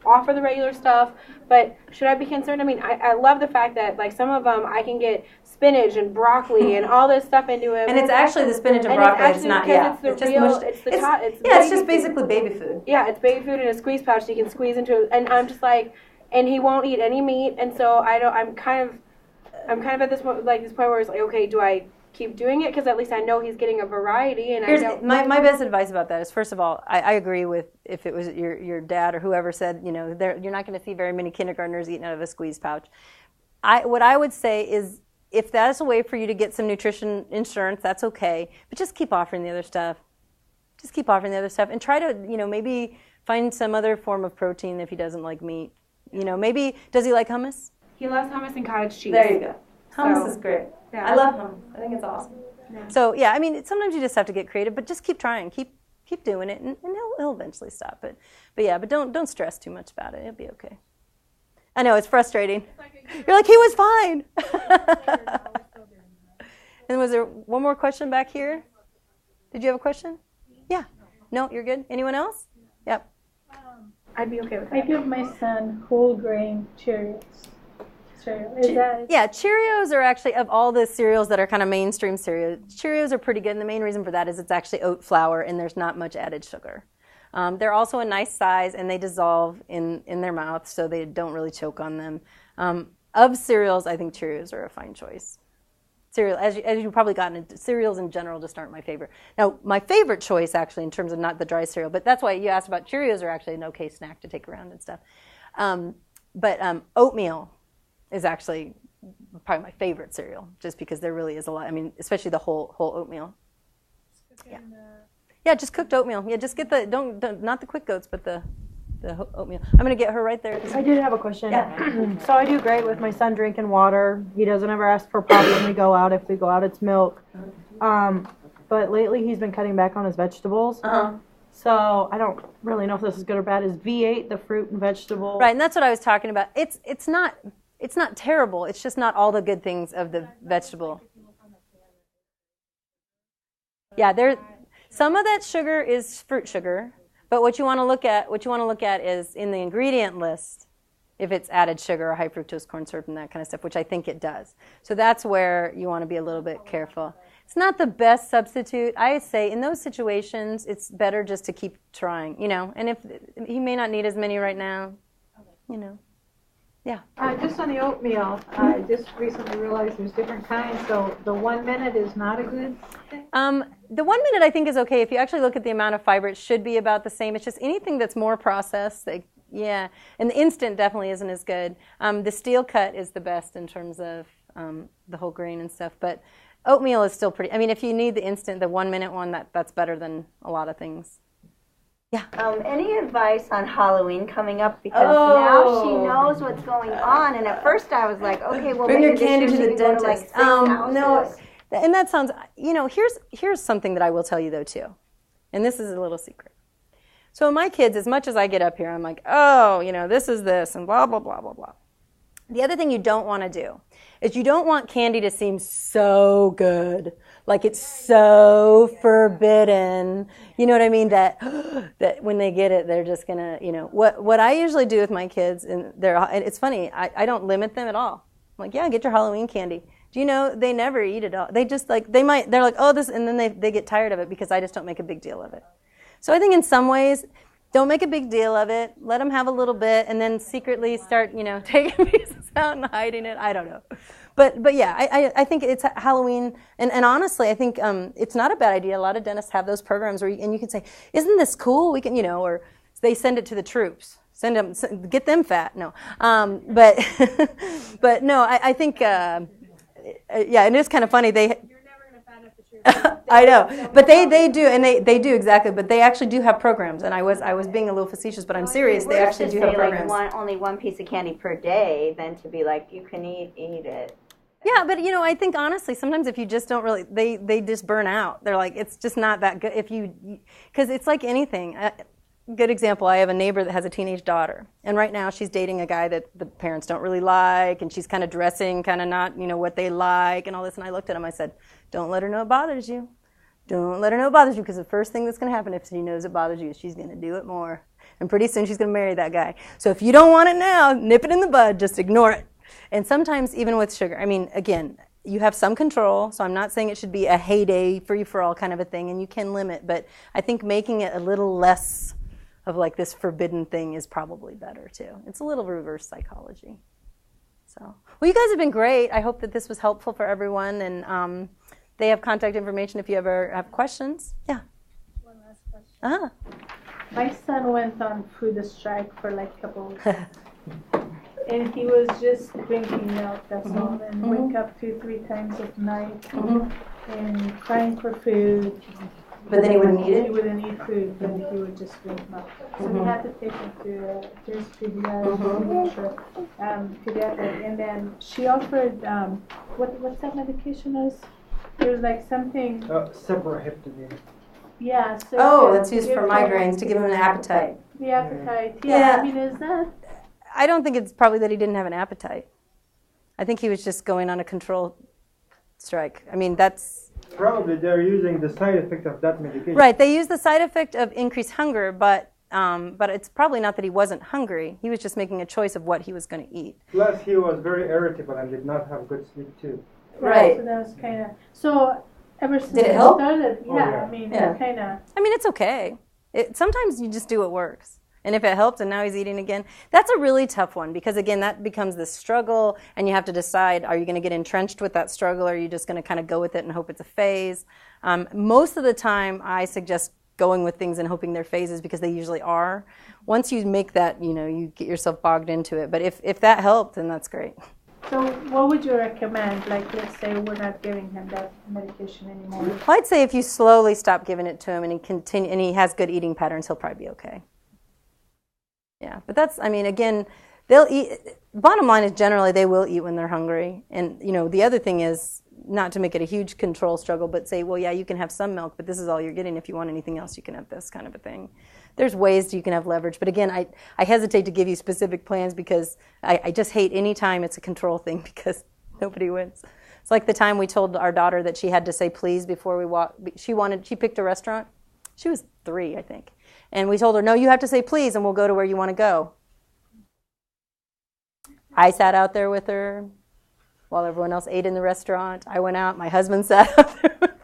offer the regular stuff. But should I be concerned? I love the fact that, like, some of them I can get spinach and broccoli and all this stuff into it. And it's actually the spinach and broccoli. It's not, yeah. It's just basically baby food. Yeah, it's baby food in a squeeze pouch so you can squeeze into it. And I'm just like, and he won't eat any meat. And so I'm kind of at this point where it's like, okay, do I keep doing it? Because at least I know he's getting a variety. And my best advice about that is, first of all, I agree with, if it was your dad or whoever said, you're not going to see very many kindergartners eating out of a squeeze pouch. What I would say is, if that's a way for you to get some nutrition insurance, that's okay. But just keep offering the other stuff. Just keep offering the other stuff, and try to, maybe find some other form of protein if he doesn't like meat. Maybe, does he like hummus? He loves hummus and cottage cheese. There you go. Hummus is great. Yeah. I love hummus. I think it's awesome. Yeah. So yeah, sometimes you just have to get creative, but just keep trying, keep doing it, and he'll eventually stop. But don't stress too much about it. It'll be okay. I know it's frustrating. You're like, he was fine. And was there one more question back here? Did you have a question? Yeah. No, you're good. Anyone else? Yep. I'd be okay with that. I give my son whole grain Cheerios. Yeah, Cheerios are actually, of all the cereals that are kind of mainstream cereals, Cheerios are pretty good, and the main reason for that is it's actually oat flour and there's not much added sugar. They're also a nice size, and they dissolve in their mouth, so they don't really choke on them. Of cereals, I think Cheerios are a fine choice. Cereal, as you've probably gotten into, cereals in general just aren't my favorite. Now, my favorite choice, actually, in terms of not the dry cereal, but that's why you asked about Cheerios are actually an okay snack to take around and stuff. But oatmeal is actually probably my favorite cereal, just because there really is a lot. Especially the whole oatmeal. Yeah, just cooked oatmeal. Yeah, just get not the quick goats, but the oatmeal. I'm going to get her right there. I did have a question. Yeah. So I do great with my son drinking water. He doesn't ever ask for pop when we go out. If we go out, it's milk. But lately he's been cutting back on his vegetables. So I don't really know if this is good or bad. Is V8 the fruit and vegetable? Right, and that's what I was talking about. It's not terrible. It's just not all the good things of the vegetable. Yeah, some of that sugar is fruit sugar. But what you want to look at is in the ingredient list, if it's added sugar or high fructose corn syrup and that kind of stuff, which I think it does. So that's where you want to be a little bit careful. It's not the best substitute. I say in those situations, it's better just to keep trying, And if he may not need as many right now, Yeah. Just on the oatmeal, I just recently realized there's different kinds. So the 1 minute is not a good thing? The 1 minute I think is okay. If you actually look at the amount of fiber, it should be about the same. It's just anything that's more processed. Yeah. And the instant definitely isn't as good. The steel cut is the best in terms of the whole grain and stuff. But oatmeal is still pretty. If you need the instant, the 1 minute one, that's better than a lot of things. Yeah. Any advice on Halloween coming up? Because now she knows what's going on. And at first I was like, okay, well, bring maybe your candy to the dentist. Go to like 6 houses. No. And that sounds, here's something that I will tell you, though, too. And this is a little secret. So my kids, as much as I get up here, I'm like, this is this, and blah, blah, blah, blah, blah. The other thing you don't want to do is you don't want candy to seem so good, like it's so forbidden. You know what I mean? That when they get it, they're just going to, What I usually do with my kids, and it's funny, I don't limit them at all. I'm like, yeah, get your Halloween candy. Do you know, they never eat it all. They just they're like, oh, this, and then they get tired of it because I just don't make a big deal of it. So I think in some ways, don't make a big deal of it. Let them have a little bit, and then secretly start, taking pieces out and hiding it. I don't know. But yeah, I think it's Halloween, and honestly, I think it's not a bad idea. A lot of dentists have those programs where you can say, isn't this cool? We can, or they send it to the troops. Get them fat. No. But no, I think, yeah, and it's kind of funny. I know, but they do, and they do exactly. But they actually do have programs, and I was being a little facetious, but I'm serious. They actually do have programs. Only one piece of candy per day, than to be like, you can eat it. Yeah, but I think honestly, sometimes if you just don't really, they just burn out. They're like, it's just not that good. Because it's like anything. Good example, I have a neighbor that has a teenage daughter, and right now she's dating a guy that the parents don't really like, and she's kind of dressing kind of not, what they like and all this, and I looked at him, I said, don't let her know it bothers you. Don't let her know it bothers you, because the first thing that's going to happen if she knows it bothers you is she's going to do it more, and pretty soon she's going to marry that guy. So if you don't want it now, nip it in the bud, just ignore it. And sometimes even with sugar, again, you have some control, so I'm not saying it should be a heyday, free-for-all kind of a thing, and you can limit, but I think making it a little less of like this forbidden thing is probably better too. It's a little reverse psychology. So, well, you guys have been great. I hope that this was helpful for everyone, and they have contact information if you ever have questions. Yeah. One last question. My son went on food strike for like a couple of weeks. And he was just drinking milk, that's all, and wake up 2-3 times at night and crying for food. But then he wouldn't eat it? He wouldn't eat food, but he would just drink milk. So we had to take him to his pediatric. And then she offered, what's that medication is? There's like something. Cephalosporin. Yeah. So that's used for migraines to give him an appetite. The appetite, yeah. I mean, is that? I don't think it's probably that he didn't have an appetite. I think he was just going on a control strike. I mean, that's... Probably they're using the side effect of that medication. Right, they use the side effect of increased hunger, but it's probably not that he wasn't hungry. He was just making a choice of what he was going to eat. Plus, he was very irritable and did not have good sleep, too. Right. So that was kind of... So, ever since Did it help? started, yeah, yeah. I mean, Yeah. kind of... I mean, it's okay. Sometimes you just do what works. And if it helped and now he's eating again, that's a really tough one because, again, that becomes this struggle and you have to decide, are you going to get entrenched with that struggle or are you just going to kind of go with it and hope it's a phase? Most of the time, I suggest going with things and hoping they're phases because they usually are. Once you make that, you get yourself bogged into it. But if that helped, then that's great. So what would you recommend? Like, let's say we're not giving him that medication anymore. I'd say if you slowly stop giving it to him and he has good eating patterns, he'll probably be okay. Yeah, but that's, I mean, again, they'll eat. Bottom line is generally they will eat when they're hungry. And, the other thing is not to make it a huge control struggle, but say, well, yeah, you can have some milk, but this is all you're getting. If you want anything else, you can have this kind of a thing. There's ways you can have leverage. But again, I hesitate to give you specific plans because I just hate any time it's a control thing because nobody wins. It's like the time we told our daughter that she had to say please before we walk. She picked a restaurant. She was 3, I think. And we told her, no, you have to say please and we'll go to where you want to go. I sat out there with her while everyone else ate in the restaurant. I went out. My husband sat out there with her.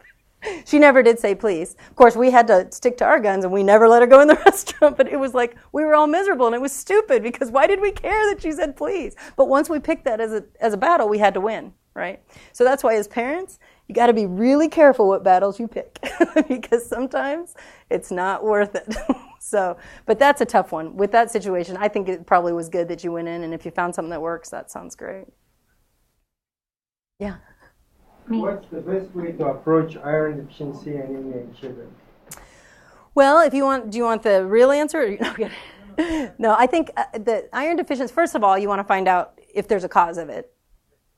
She never did say please. Of course, we had to stick to our guns and we never let her go in the restaurant. But it was like we were all miserable and it was stupid because why did we care that she said please? But once we picked that as a battle, we had to win, right? So that's why as parents, you got to be really careful what battles you pick because sometimes it's not worth it. So, but that's a tough one. With that situation, I think it probably was good that you went in, and if you found something that works, that sounds great. Yeah. What's the best way to approach iron deficiency anemia in children? Well, do you want the real answer? Or, no, I think the iron deficiency, first of all, you want to find out if there's a cause of it.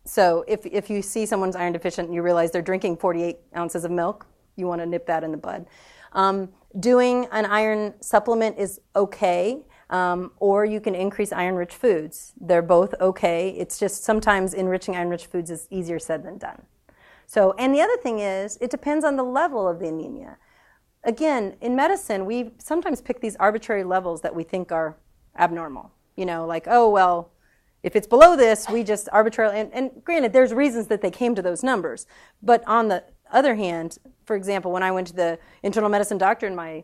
So if you see someone's iron deficient and you realize they're drinking 48 ounces of milk, you want to nip that in the bud. Doing an iron supplement is okay, or you can increase iron-rich foods. They're both okay. It's just sometimes enriching iron-rich foods is easier said than done. So, and the other thing is, it depends on the level of the anemia. Again, in medicine, we sometimes pick these arbitrary levels that we think are abnormal. Like, oh, well, if it's below this, we just arbitrarily, and granted, there's reasons that they came to those numbers. But on the other hand, for example, when I went to the internal medicine doctor and my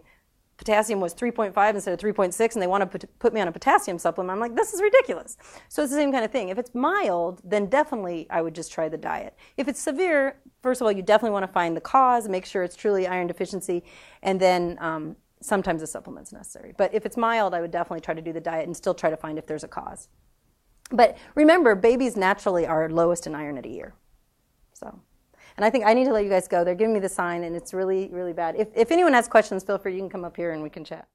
potassium was 3.5 instead of 3.6 and they want to put me on a potassium supplement, I'm like, this is ridiculous. So it's the same kind of thing. If it's mild, then definitely I would just try the diet. If it's severe, first of all, you definitely want to find the cause, make sure it's truly iron deficiency, and then sometimes a supplement's necessary. But if it's mild, I would definitely try to do the diet and still try to find if there's a cause. But remember, babies naturally are lowest in iron at a year. So, and I think I need to let you guys go. They're giving me the sign, and it's really, really bad. If anyone has questions, feel free. You can come up here and we can chat.